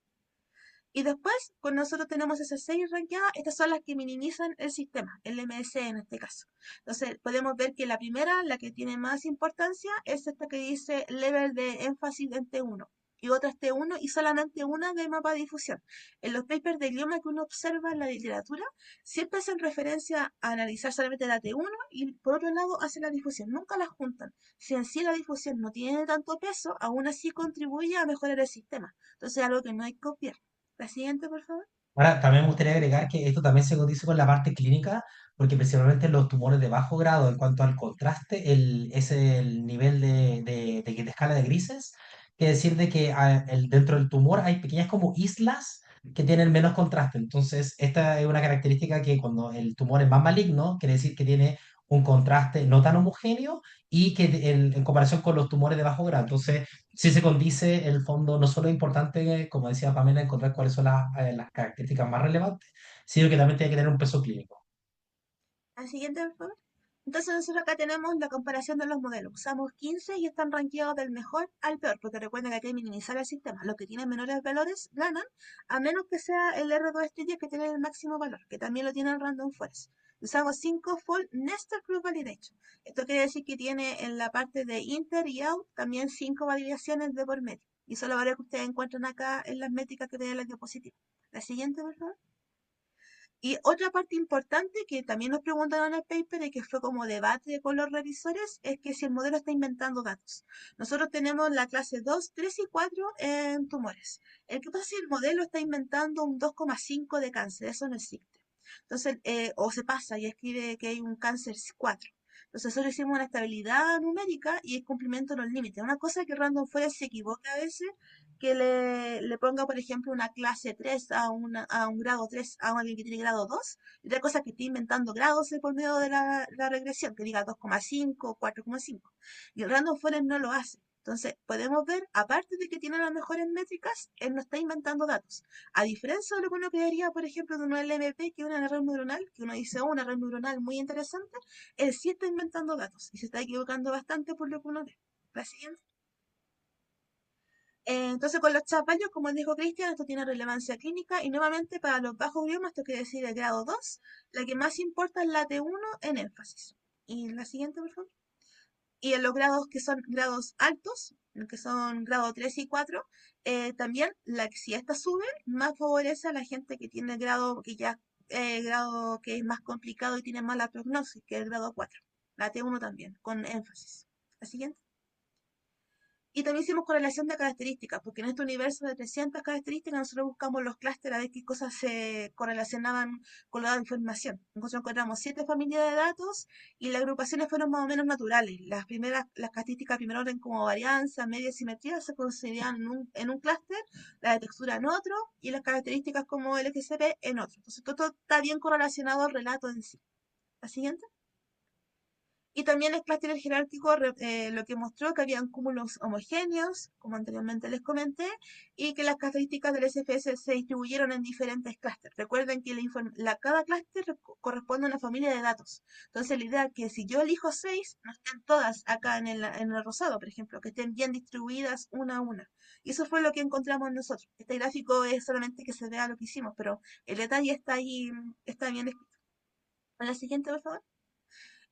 Y después, con nosotros tenemos esas 6 ranqueadas, estas son las que minimizan el sistema, el MSE en este caso. Entonces, podemos ver que la primera, la que tiene más importancia, es esta que dice level de énfasis en T1 y otras T1 y solamente una de mapa de difusión. En los papers de idioma que uno observa en la literatura, siempre hacen referencia a analizar solamente la T1 y por otro lado hacen la difusión, nunca las juntan. Si en sí la difusión no tiene tanto peso, aún así contribuye a mejorar el sistema. Entonces, algo que no hay que obviar. La siguiente, por favor. Ahora, también me gustaría agregar que esto también se cotiza con la parte clínica, porque principalmente los tumores de bajo grado, en cuanto al contraste, es el nivel de escala de grises, que decir de que dentro del tumor hay pequeñas como islas que tienen menos contraste. Entonces, esta es una característica que cuando el tumor es más maligno, quiere decir que tiene un contraste no tan homogéneo y que en comparación con los tumores de bajo grado. Entonces, si se condice, el fondo no solo es importante, como decía Pamela, encontrar cuáles son las características más relevantes, sino que también tiene que tener un peso clínico. La siguiente, por favor. Entonces nosotros acá tenemos la comparación de los modelos. Usamos 15 y están rankeados del mejor al peor, porque recuerden que hay que minimizar el sistema. Los que tienen menores valores ganan, a menos que sea el R2 estrella que tiene el máximo valor, que también lo tiene el Random Forest. Usamos 5 Fold Nested Group Validation. Esto quiere decir que tiene en la parte de inter y out también 5 validaciones de por medio. Y son las variables que ustedes encuentran acá en las métricas que tienen en la diapositiva. La siguiente, por favor. Y otra parte importante que también nos preguntaron en el paper y que fue como debate con los revisores es que si el modelo está inventando datos. Nosotros tenemos la clase 2, 3 y 4 en tumores. El que pasa es si el modelo está inventando un 2,5 de cáncer, eso no existe. Entonces, o se pasa y escribe que hay un cáncer 4. Entonces nosotros hicimos una estabilidad numérica y el cumplimiento de los límites. Una cosa que Random Forest se equivoca a veces, que le ponga, por ejemplo, una clase 3 a un grado 3 a alguien que tiene grado 2, y otra cosa que esté inventando grados por medio de la regresión, que diga 2,5 o 4,5. Y el Random Forest no lo hace. Entonces, podemos ver, aparte de que tiene las mejores métricas, él no está inventando datos. A diferencia de lo que uno creería, por ejemplo, de un LMP, que es una red neuronal, que uno dice, oh, una red neuronal muy interesante, él sí está inventando datos y se está equivocando bastante por lo que uno ve. La siguiente. Entonces, con los chapallos, como dijo Cristian, esto tiene relevancia clínica y nuevamente para los bajos griomas, esto quiere decir el grado 2, la que más importa es la T1 en énfasis. Y la siguiente, por favor. Y en los grados que son grados altos, que son grado 3 y 4, también si esta sube, más favorece a la gente que tiene grado que ya grado que es más complicado y tiene mala prognosis, que es el grado 4. La T1 también, con énfasis. La siguiente. Y también hicimos correlación de características, porque en este universo de 300 características nosotros buscamos los clústeres a ver qué cosas se correlacionaban con la información. Nosotros encontramos 7 familias de datos y las agrupaciones fueron más o menos naturales. Las características de primer orden como varianza, media y simetría se consideraban en un clúster, la de textura en otro y las características como el XCP en otro. Entonces todo está bien correlacionado al relato en sí. La siguiente. Y también el clúster jerárquico lo que mostró que habían cúmulos homogéneos, como anteriormente les comenté, y que las características del SFS se distribuyeron en diferentes clústeres. Recuerden que cada clúster corresponde a una familia de datos. Entonces la idea es que si yo elijo 6, no estén todas acá en el rosado, por ejemplo, que estén bien distribuidas una a una. Y eso fue lo que encontramos nosotros. Este gráfico es solamente que se vea lo que hicimos, pero el detalle está ahí, está bien escrito. A la siguiente, por favor.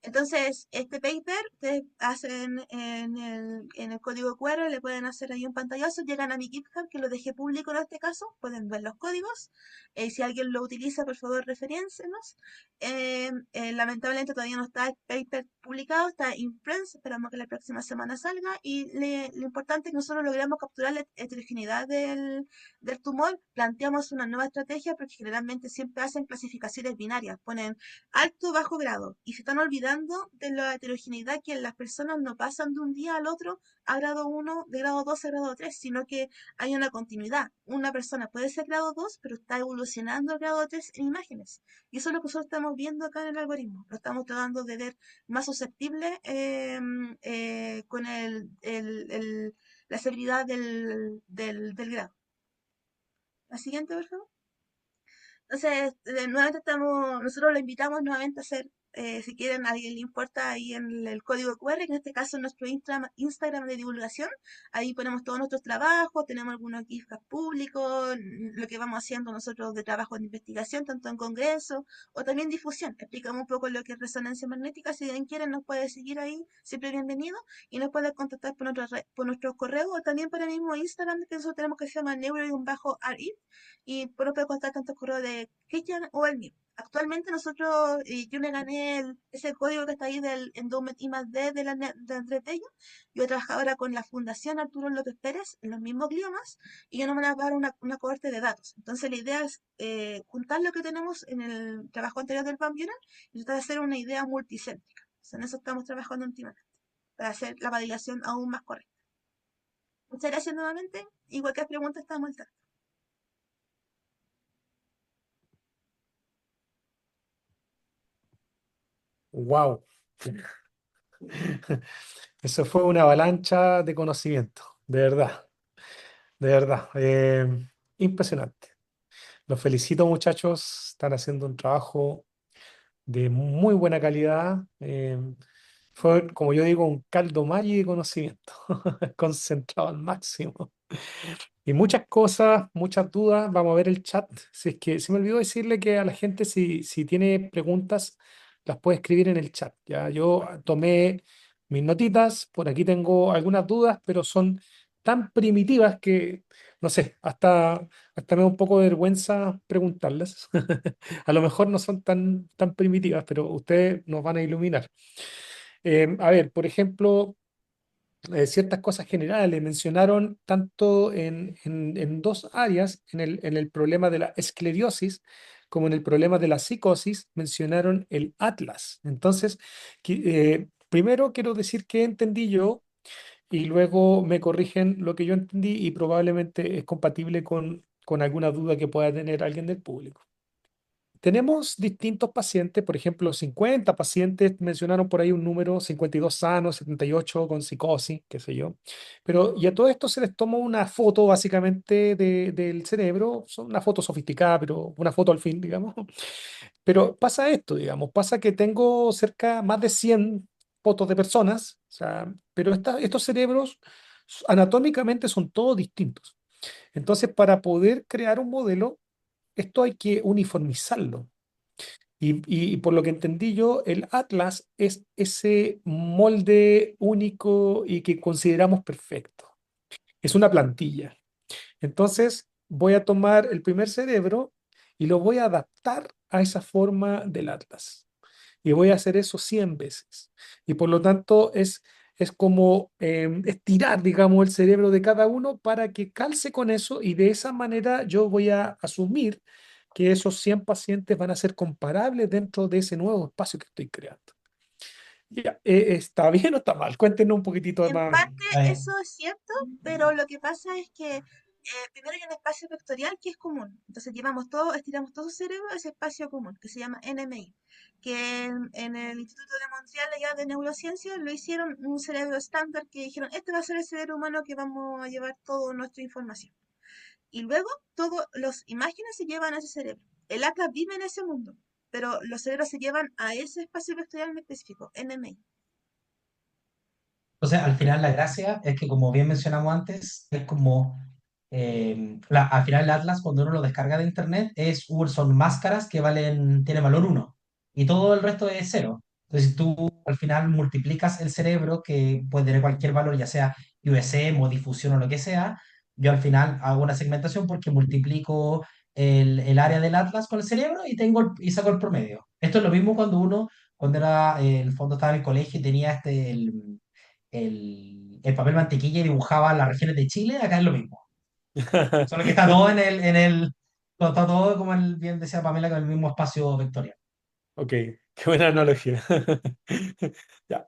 Entonces, este paper ustedes hacen en el código QR, le pueden hacer ahí un pantallazo, llegan a mi GitHub, que lo dejé público en este caso, pueden ver los códigos. Si alguien lo utiliza, por favor, referéncenos. Lamentablemente todavía no está el paper publicado, está impress, esperamos que la próxima semana salga. Y lo importante es que nosotros logramos capturar la heterogeneidad del tumor, planteamos una nueva estrategia, porque generalmente siempre hacen clasificaciones binarias, ponen alto, bajo grado. Y se están olvidando de la heterogeneidad que las personas no pasan de un día al otro a grado 1, de grado 2 a grado 3, sino que hay una continuidad. Una persona puede ser grado 2, pero está evolucionando al grado 3 en imágenes. Y eso es lo que nosotros estamos viendo acá en el algoritmo. Lo estamos tratando de ver más susceptible con la severidad del grado. La siguiente, por favor. Entonces, nuevamente nosotros lo invitamos nuevamente a hacer, si quieren, a alguien le importa, ahí en el código QR, que en este caso es nuestro Instagram de divulgación. Ahí ponemos todos nuestros trabajos, tenemos algunos GitHub públicos, lo que vamos haciendo nosotros de trabajo de investigación, tanto en congreso o también difusión. Explicamos un poco lo que es resonancia magnética. Si alguien quiere, nos puede seguir ahí, siempre bienvenido, y nos puede contactar por nuestros correos o también por el mismo Instagram que nosotros tenemos, que se llama neuro-ri, y por puede contar tanto el correo de Christian o el mío. Actualmente nosotros, yo me gané ese código que está ahí del Endowment I+D de Andrés Bello. Yo trabajaba ahora con la Fundación Arturo López Pérez en los mismos gliomas y yo no me van a dar una cohorte de datos. Entonces la idea es juntar lo que tenemos en el trabajo anterior del Van Buren y tratar de hacer una idea multicéntrica. O sea, en eso estamos trabajando últimamente, para hacer la validación aún más correcta. Muchas gracias nuevamente y cualquier pregunta estamos al tanto. Wow, eso fue una avalancha de conocimiento, de verdad, de verdad. Impresionante. Los felicito, muchachos, están haciendo un trabajo de muy buena calidad. Fue, como yo digo, un caldo Maggi de conocimiento, concentrado al máximo. Y muchas cosas, muchas dudas. Vamos a ver el chat. Si es que se me olvidó decirle que a la gente, si tiene preguntas, las puede escribir en el chat. Ya yo tomé mis notitas, por aquí tengo algunas dudas, pero son tan primitivas que, no sé, hasta me da un poco de vergüenza preguntarlas. A lo mejor no son tan primitivas, pero ustedes nos van a iluminar. A ver, por ejemplo, ciertas cosas generales. Mencionaron tanto en dos áreas, en el problema de la esclerosis como en el problema de la psicosis, mencionaron el atlas. Entonces, primero quiero decir qué entendí yo y luego me corrigen lo que yo entendí y probablemente es compatible con alguna duda que pueda tener alguien del público. Tenemos distintos pacientes, por ejemplo, 50 pacientes, mencionaron por ahí un número, 52 sanos, 78 con psicosis, qué sé yo. Pero y a todo esto se les toma una foto básicamente del cerebro, son una foto sofisticada, pero una foto al fin, digamos. Pero pasa esto, digamos, pasa que tengo cerca más de 100 fotos de personas, o sea, pero estos cerebros anatómicamente son todos distintos. Entonces, para poder crear un modelo, esto hay que uniformizarlo. Y por lo que entendí yo, el Atlas es ese molde único y que consideramos perfecto. Es una plantilla. Entonces, voy a tomar el primer cerebro y lo voy a adaptar a esa forma del Atlas. Y voy a hacer eso 100 veces. Y por lo tanto, es como estirar, digamos, el cerebro de cada uno para que calce con eso y de esa manera yo voy a asumir que esos 100 pacientes van a ser comparables dentro de ese nuevo espacio que estoy creando. Ya, ¿está bien o está mal? Cuéntenos un poquitito En más. parte Está bien. eso es cierto, pero lo que pasa es que primero hay un espacio vectorial que es común. Entonces llevamos todo, estiramos todo su cerebro a ese espacio común, que se llama NMI, que en el Instituto de Montreal allá de Neurociencia lo hicieron un cerebro estándar que dijeron, este va a ser el cerebro humano que vamos a llevar toda nuestra información. Y luego todas las imágenes se llevan a ese cerebro. El Atlas vive en ese mundo, pero los cerebros se llevan a ese espacio vectorial en específico, NMI. Entonces, al final la gracia es que, como bien mencionamos antes, es como, al final el Atlas, cuando uno lo descarga de internet, son máscaras que tienen valor uno y todo el resto es cero. Entonces, si tú al final multiplicas el cerebro, que puede tener cualquier valor, ya sea USM o difusión o lo que sea, yo al final hago una segmentación porque multiplico el área del Atlas con el cerebro y saco el promedio. Esto es lo mismo cuando el fondo estaba en el colegio y tenía el papel mantequilla y dibujaba las regiones de Chile, acá es lo mismo. Solo que está todo está todo como bien decía Pamela, con el mismo espacio vectorial. Ok, qué buena analogía. Ya,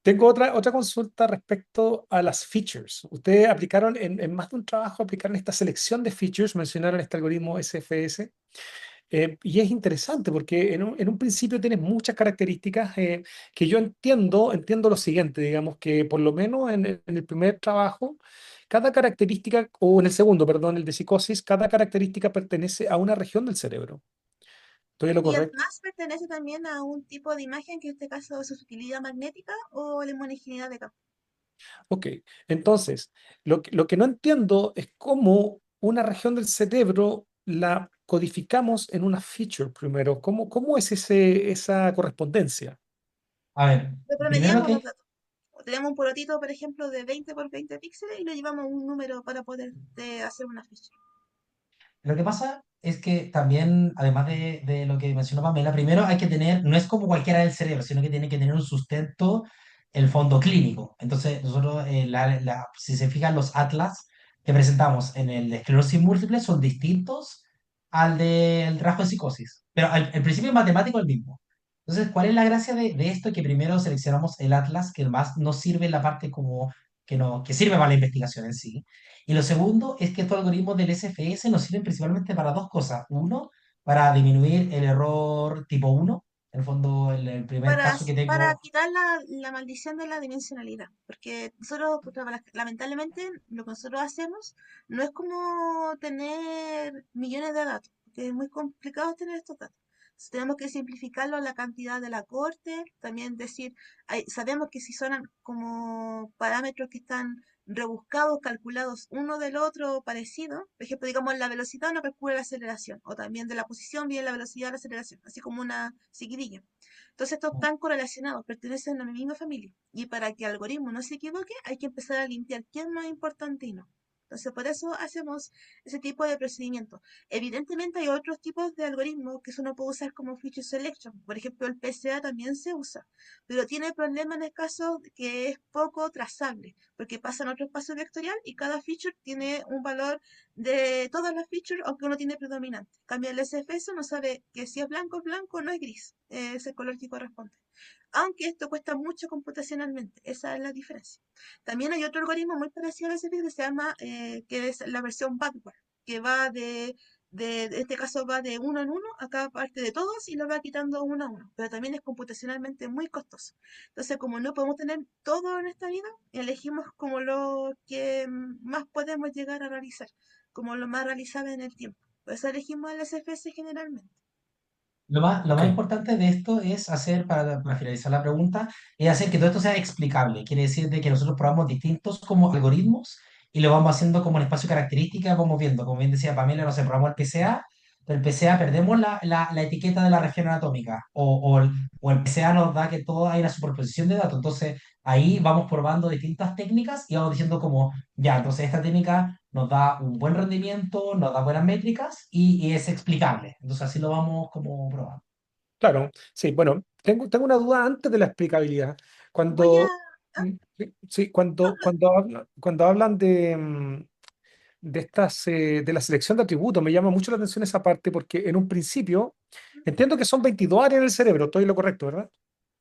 tengo otra consulta respecto a las features. Ustedes aplicaron en más de un trabajo, aplicaron esta selección de features, mencionaron este algoritmo SFS, y es interesante porque en un principio tienes muchas características que yo entiendo lo siguiente, digamos que por lo menos en el primer trabajo, cada característica, o en el segundo, perdón, el de psicosis, cada característica pertenece a una región del cerebro. ¿Estoy en lo Y correcto? además pertenece también a un tipo de imagen que en este caso es su sutilidad magnética o la homogeneidad de campo. Ok, entonces, lo que no entiendo es cómo una región del cerebro la codificamos en una feature primero. ¿Cómo es esa correspondencia? A ver, Lo primero promediamos los que datos. O tenemos un polotito, por ejemplo, de 20 por 20 píxeles y lo llevamos a un número para poder hacer una ficha. Lo que pasa es que también, además de lo que mencionó Pamela, primero hay que tener, no es como cualquiera del cerebro, sino que tiene que tener un sustento, el fondo clínico. Entonces, nosotros, si se fijan, los atlas que presentamos en el de esclerosis múltiple son distintos al del rasgo de psicosis, pero el principio matemático es el mismo. Entonces, ¿cuál es la gracia de esto? Que primero seleccionamos el atlas, que más nos sirve en la parte como que, no, que sirve para la investigación en sí, y lo segundo es que estos algoritmos del SFS nos sirven principalmente para dos cosas. Uno, para disminuir el error tipo uno. En el fondo, el primer caso que Para tengo. quitar la maldición de la dimensionalidad. Porque nosotros, puta, lamentablemente, lo que nosotros hacemos no es como tener millones de datos, porque es muy complicado tener estos datos. Entonces, tenemos que simplificarlo a la cantidad de la corte, también decir, sabemos que si son como parámetros que están rebuscados, calculados uno del otro parecido, por ejemplo, digamos la velocidad no calcula la aceleración, o también de la posición viene la velocidad de la aceleración, así como una seguidilla. Entonces estos están correlacionados, pertenecen a la misma familia. Y para que el algoritmo no se equivoque, hay que empezar a limpiar qué es más importante y no. Entonces, por eso hacemos ese tipo de procedimiento. Evidentemente hay otros tipos de algoritmos que eso no puede usar como feature selection. Por ejemplo, el PCA también se usa, pero tiene problema en el caso de que es poco trazable, porque pasa en otro espacio vectorial y cada feature tiene un valor de todas las features, aunque uno tiene predominante. Cambia el SFS, no sabe que si es blanco, no es gris, es el color que corresponde. Aunque esto cuesta mucho computacionalmente, esa es la diferencia. También hay otro algoritmo muy parecido al SFS que se llama, que es la versión backward, que va en este caso va de uno en uno, acá parte de todos y lo va quitando uno a uno, pero también es computacionalmente muy costoso. Entonces, como no podemos tener todo en esta vida, elegimos como lo que más podemos llegar a realizar, como lo más realizable en el tiempo. Por eso elegimos el SFS generalmente. Lo Ok, más importante de esto es hacer, para finalizar la pregunta, es hacer que todo esto sea explicable. Quiere decir de que nosotros probamos distintos como algoritmos y lo vamos haciendo como en espacio de características, vamos viendo. Como bien decía Pamela, no sé, probamos el PCA, pero el PCA perdemos la etiqueta de la región anatómica o el PCA nos da que todo hay una superposición de datos. Entonces ahí vamos probando distintas técnicas y vamos diciendo como, ya, entonces esta técnica nos da un buen rendimiento, nos da buenas métricas y es explicable. Entonces así lo vamos como probando. claro. Sí, bueno, tengo una duda antes de la explicabilidad. Voy a... Cuando, ¿ah? sí, sí, No, cuando hablan de estas, de la selección de atributos, me llama mucho la atención esa parte porque en un principio entiendo que son 22 áreas en el cerebro, estoy en lo correcto, ¿verdad?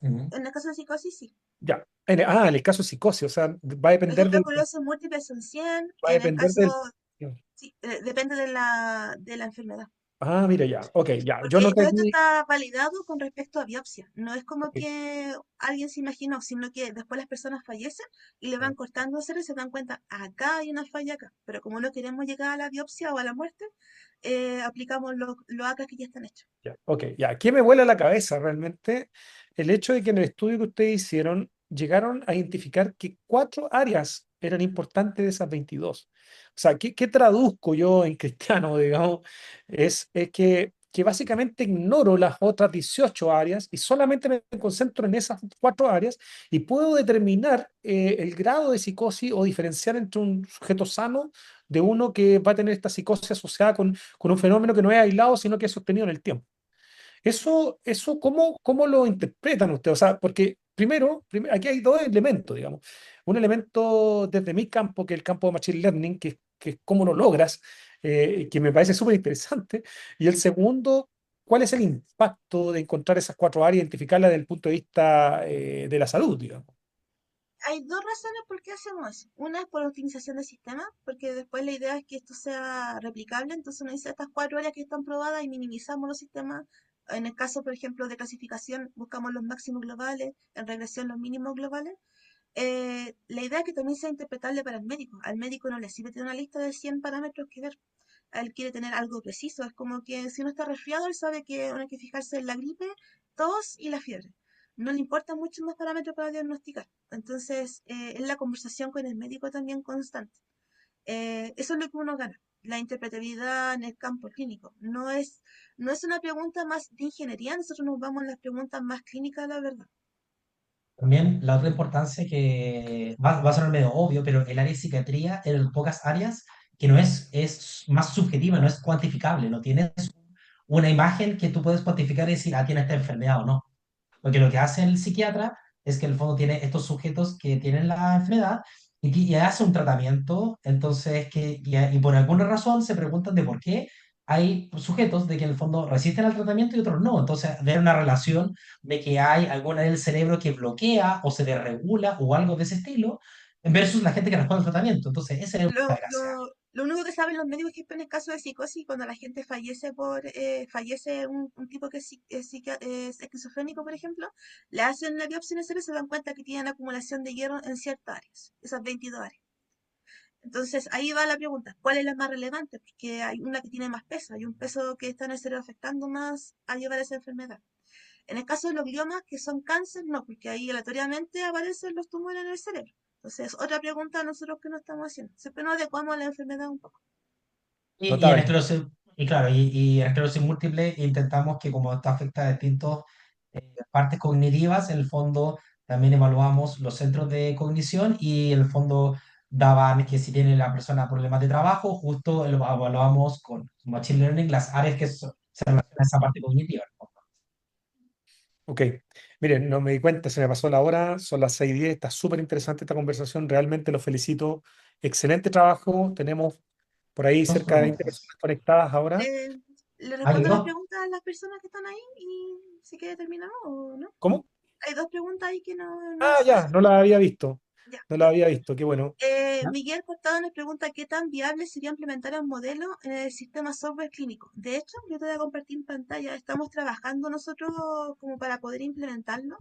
Ujú. en el caso de psicosis, sí. Ya. En el caso de psicosis, o sea, Por ejemplo, esclerosis múltiple son 100, va a en el depender caso, del... sí, depende de la enfermedad. Ah, mira, ya, ok, ya. Yo Porque noté todo esto aquí... está validado con respecto a biopsia. No es como ok, que alguien se imaginó, sino que después las personas fallecen y le van cortando cero y se dan cuenta, acá hay una falla acá. Pero como no queremos llegar a la biopsia o a la muerte, aplicamos los ACAs que ya están hechos. ya, ok, ya. Aquí me vuela la cabeza realmente el hecho de que en el estudio que ustedes hicieron llegaron a identificar que 4 áreas eran importantes de esas 22. O sea, ¿qué traduzco yo en cristiano, digamos? Es que básicamente ignoro las otras 18 áreas y solamente me concentro en esas 4 áreas y puedo determinar el grado de psicosis o diferenciar entre un sujeto sano de uno que va a tener esta psicosis asociada con un fenómeno que no es aislado, sino que es sostenido en el tiempo. Eso ¿cómo lo interpretan ustedes? O sea, porque aquí hay dos elementos, digamos. Un elemento desde mi campo, que es el campo de Machine Learning, que es cómo lo logras, que me parece súper interesante. Y el segundo, ¿cuál es el impacto de encontrar esas 4 áreas, identificarlas desde el punto de vista de la salud, digamos? Hay dos razones por qué hacemos eso. Una es por optimización del sistema, porque después la idea es que esto sea replicable, entonces uno dice estas 4 áreas que están probadas y minimizamos los sistemas. En el caso, por ejemplo, de clasificación, buscamos los máximos globales, en regresión los mínimos globales. La idea es que también sea interpretable para el médico. Al médico no le sirve tener una lista de 100 parámetros que ver. Él quiere tener algo preciso. Es como que si uno está resfriado, él sabe que uno hay que fijarse en la gripe, tos y la fiebre. No le importan muchos más parámetros para diagnosticar. Entonces, es la conversación con el médico también constante. Eso es lo que uno gana, la interpretabilidad en el campo clínico. No es una pregunta más de ingeniería, nosotros nos vamos a las preguntas más clínicas, la verdad. También la otra importancia que va a sonar medio obvio, pero el área de psiquiatría es de las pocas áreas que no es más subjetiva, no es cuantificable, no tienes una imagen que tú puedes cuantificar y decir, ah, tiene esta enfermedad o no. Porque lo que hace el psiquiatra es que en el fondo tiene estos sujetos que tienen la enfermedad y hace un tratamiento, entonces y por alguna razón se preguntan de por qué hay sujetos de que en el fondo resisten al tratamiento y otros no. Entonces, ver una relación de que hay alguna del cerebro que bloquea o se desregula o algo de ese estilo versus la gente que responde al tratamiento. Entonces, esa es la Lo, gracia. lo, lo único que saben los médicos es que en el caso de psicosis, cuando la gente fallece un tipo que es esquizofrénico, por ejemplo, le hacen la biopsia en el cerebro y se dan cuenta que tienen acumulación de hierro en ciertas áreas, esas 22 áreas. Entonces ahí va la pregunta, ¿cuál es la más relevante? Porque hay una que tiene más peso, hay un peso que está en el cerebro afectando más a llevar esa enfermedad. En el caso de los gliomas, que son cáncer, no, porque ahí aleatoriamente aparecen los tumores en el cerebro. Entonces, otra pregunta a nosotros que no estamos haciendo. Siempre nos adecuamos a la enfermedad un poco. Y en Notable. esclerosis, y claro, y en esclerosis múltiple intentamos que como esto afecta a distintas partes cognitivas, en el fondo también evaluamos los centros de cognición y en el fondo daban que si tiene la persona problemas de trabajo, justo lo evaluamos con Machine Learning, las áreas que se relacionan a esa parte cognitiva. Ok, miren, no me di cuenta, se me pasó la hora, son las 6:10, está súper interesante esta conversación, realmente los felicito. Excelente trabajo, tenemos por ahí Dos cerca de 20 personas preguntas. conectadas ahora. Le, le Ah, respondo las ¿quedó? preguntas a las personas que están ahí y si quiere terminamos o no. ¿Cómo? Hay dos preguntas ahí que no Ah, las ya, no la había visto, ya, no la ya. había visto, qué bueno. ¿Ya? Miguel Cortado nos pregunta qué tan viable sería implementar un modelo en el sistema software clínico. De hecho, yo te voy a compartir en pantalla. Estamos trabajando nosotros como para poder implementarlo.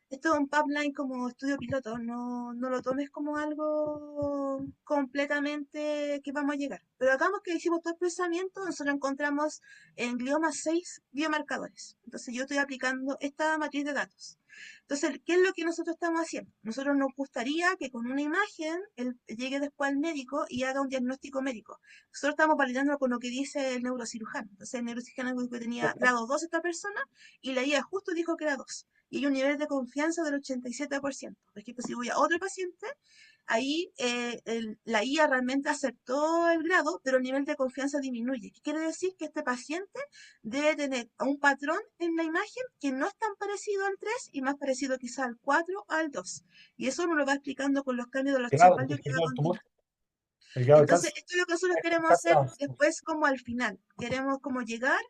Esto es un pipeline como estudio piloto, no lo tomes como algo completamente que vamos a llegar. Pero hagamos que hicimos todo el procesamiento, nosotros encontramos en glioma 6 biomarcadores. Entonces yo estoy aplicando esta matriz de datos. Entonces, ¿qué es lo que nosotros estamos haciendo? Nosotros nos gustaría que con una imagen él llegue después al médico y haga un diagnóstico médico. Nosotros estamos validando con lo que dice el neurocirujano. Entonces, el neurocirujano dijo que tenía grado 2 esta persona y la IA justo dijo que era 2 y hay un nivel de confianza del 87%. Por ejemplo, si voy a otro paciente, ahí la IA realmente aceptó el grado, pero el nivel de confianza disminuye. ¿Qué quiere decir? Que este paciente debe tener un patrón en la imagen que no es tan parecido al 3 y más parecido quizá al 4 o al 2. Y eso nos lo va explicando con los cambios de los Grado, chip que el va grado del tumor, continuando. el grado de Entonces, cáncer, esto es lo que nosotros queremos cáncer hacer avanzado. después como al final. Queremos como llegar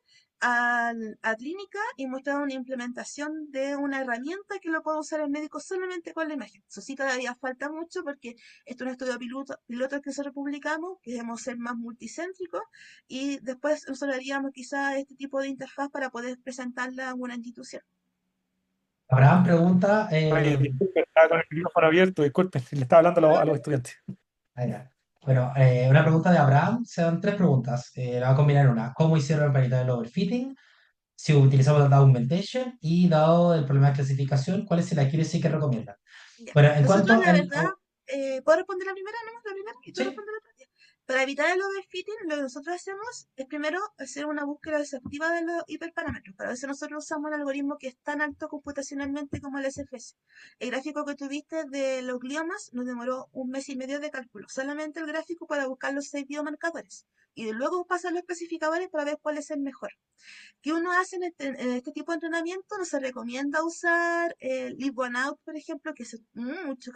a clínica y mostrar una implementación de una herramienta que lo pueda usar el médico solamente con la imagen. Eso sí, todavía falta mucho porque esto es un estudio piloto que nosotros publicamos, queremos ser más multicéntricos y después nosotros haríamos quizá este tipo de interfaz para poder presentarla a una institución. Abraham pregunta, Ay, disculpen, estaba con el micrófono abierto, disculpen, le estaba hablando a los estudiantes. ah, ya. Bueno, una pregunta de Abraham, son tres preguntas, la voy a combinar en una. ¿Cómo hicieron para evitar el overfitting? Si utilizamos data augmentation y dado el problema de clasificación, ¿cuál es el accuracy que recomiendan? Ya. Bueno, en Nosotros, cuanto la al... verdad, ¿puedo responder la primera, no? La primera y tú sí, respondes la otra. Ya. Para evitar el overfitting, lo que nosotros hacemos es primero hacer una búsqueda exhaustiva de los hiperparámetros. Para eso nosotros usamos un algoritmo que es tan alto computacionalmente como el SFS. El gráfico que tuviste de los gliomas nos demoró 1 mes y medio de cálculo. Solamente el gráfico para buscar los 6 biomarcadores. Y luego pasa a los especificadores para ver cuál es el mejor que uno hace en este tipo de entrenamiento, no se recomienda usar el Leave One Out, por ejemplo, que es mucho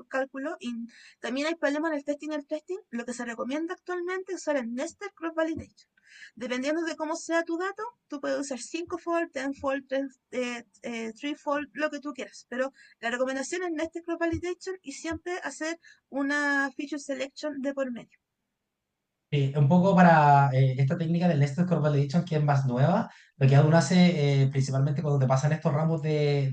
cálculo, y también hay problemas en el testing y el testing. Lo que se recomienda actualmente es usar el Nested Cross Validation. Dependiendo de cómo sea tu dato, tú puedes usar 5-fold, 10-fold, 3-fold, lo que tú quieras. Pero la recomendación es Nested Cross Validation y siempre hacer una feature selection de por medio. un poco para esta técnica del Nested Core Validation, que es más nueva, lo que uno hace principalmente cuando te pasan estos ramos de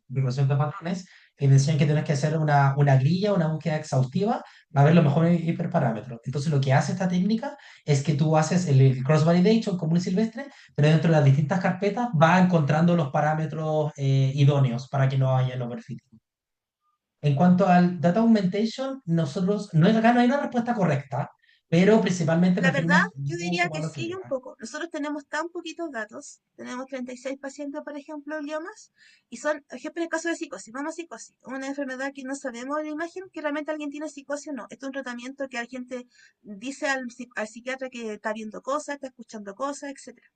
reconocimiento de patrones, que me decían que tienes que hacer una grilla, una búsqueda exhaustiva, para ver los mejores hiperparámetros. Entonces, lo que hace esta técnica es que tú haces el cross validation común y silvestre, pero dentro de las distintas carpetas va encontrando los parámetros idóneos para que no haya el overfitting. En cuanto al data augmentation, nosotros, no, acá no hay una respuesta correcta, pero principalmente La verdad, preferimos yo un diría poco que más lo sí un clínica. poco. Nosotros tenemos tan poquitos datos, tenemos 36 pacientes, por ejemplo, gliomas, y son, por ejemplo, en el caso de psicosis, vamos a psicosis, una enfermedad que no sabemos en la imagen que realmente alguien tiene psicosis o no. Esto es un tratamiento que la gente dice al psiquiatra que está viendo cosas, está escuchando cosas, etcétera.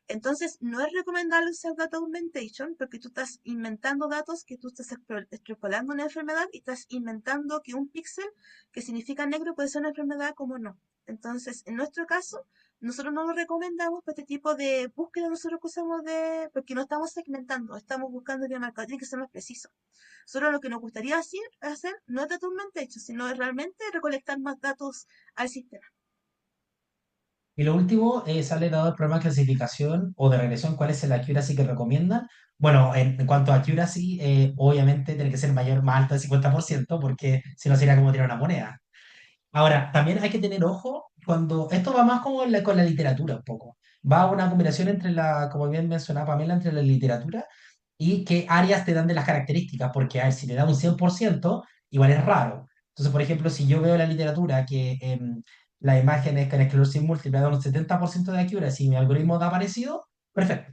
Entonces, no es recomendable usar data augmentation porque tú estás inventando datos que tú estás extrapolando una enfermedad y estás inventando que un píxel que significa negro puede ser una enfermedad como no. Entonces, en nuestro caso, nosotros no lo recomendamos para este tipo de búsqueda nosotros que usamos porque no estamos segmentando, estamos buscando biomarcadores, tiene que ser más preciso. Solo lo que nos gustaría hacer no es data augmentation, sino es realmente recolectar más datos al sistema. Y lo último, sale dado el problema de clasificación o de regresión, ¿cuál es el accuracy que recomiendan? Bueno, en cuanto a accuracy, obviamente tiene que ser mayor, más alto del 50%, porque si no sería como tirar una moneda. Ahora, también hay que tener ojo cuando esto va más como con la literatura un poco. Va una combinación entre como bien mencionaba Pamela, entre la literatura y qué áreas te dan de las características, porque a ver, si te da un 100% igual es raro. Entonces, por ejemplo, si yo veo en la literatura que las imágenes con esclerosis múltiple dan un 70% de accuracy y mi algoritmo da parecido, perfecto.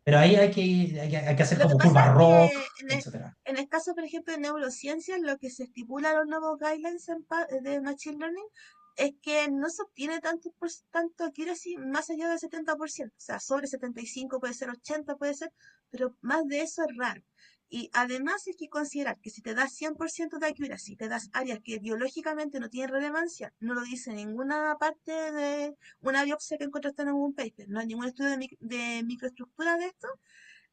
Pero ahí hay que hacer Lo que como pasa curva es rock, que etcétera. en el caso, por ejemplo, de neurociencias, lo que se estipula en los nuevos guidelines de Machine Learning es que no se obtiene tanto accuracy más allá del 70%. O sea, sobre 75 puede ser, 80 puede ser, pero más de eso es raro. Y además hay que considerar que si te das 100% de accuracy, te das áreas que biológicamente no tienen relevancia, no lo dice en ninguna parte de una biopsia que encontraste en algún paper, no hay ningún estudio de microestructura de esto,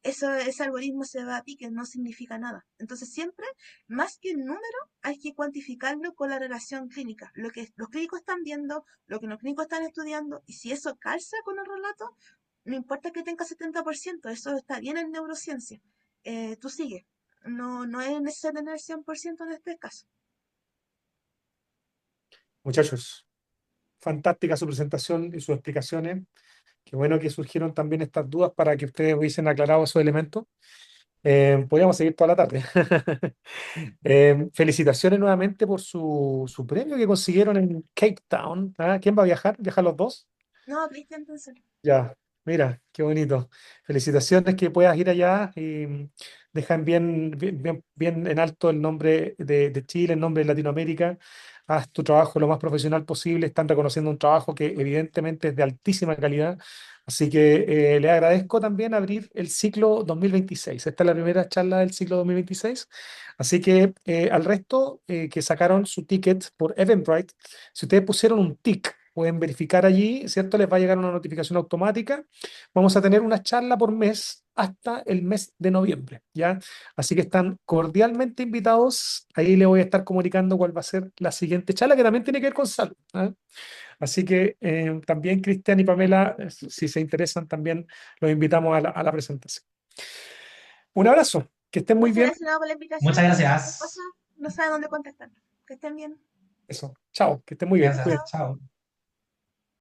ese algoritmo se va a pique, no significa nada. Entonces siempre, más que el número, hay que cuantificarlo con la relación clínica. Lo que los clínicos están viendo, lo que los clínicos están estudiando, y si eso calza con el relato, no importa que tenga 70%, eso está bien en neurociencia. Tú sigue. No, no es necesario tener 100% en este caso. Muchachos, fantástica su presentación y sus explicaciones. Qué bueno que surgieron también estas dudas para que ustedes hubiesen aclarado esos elementos. Podríamos seguir toda la tarde. Felicitaciones nuevamente por su premio que consiguieron en Cape Town. ¿Ah? ¿Quién va a viajar? ¿Viajan los dos? No, Cristian, entonces. Ya, mira, qué bonito. Felicitaciones que puedas ir allá y dejan bien en alto el nombre de Chile, el nombre de Latinoamérica. Haz tu trabajo lo más profesional posible. Están reconociendo un trabajo que evidentemente es de altísima calidad. Así que le agradezco también abrir el ciclo 2026. Esta es la primera charla del ciclo 2026. Así que al resto que sacaron su ticket por Eventbrite, si ustedes pusieron un tick, pueden verificar allí, ¿cierto? Les va a llegar una notificación automática. Vamos a tener una charla por mes hasta el mes de noviembre, ¿ya? Así que están cordialmente invitados. Ahí les voy a estar comunicando cuál va a ser la siguiente charla, que también tiene que ver con salud, ¿ah? Así que también Cristian y Pamela, si se interesan, también los invitamos a la presentación. Un abrazo, que estén muy Muchas bien. gracias, Nao, por la invitación Muchas y cualquier cosa, gracias. no saben dónde contactarnos. Que estén bien. Eso, chao, que estén muy bien. Gracias. Chao. Cuídense. Chao.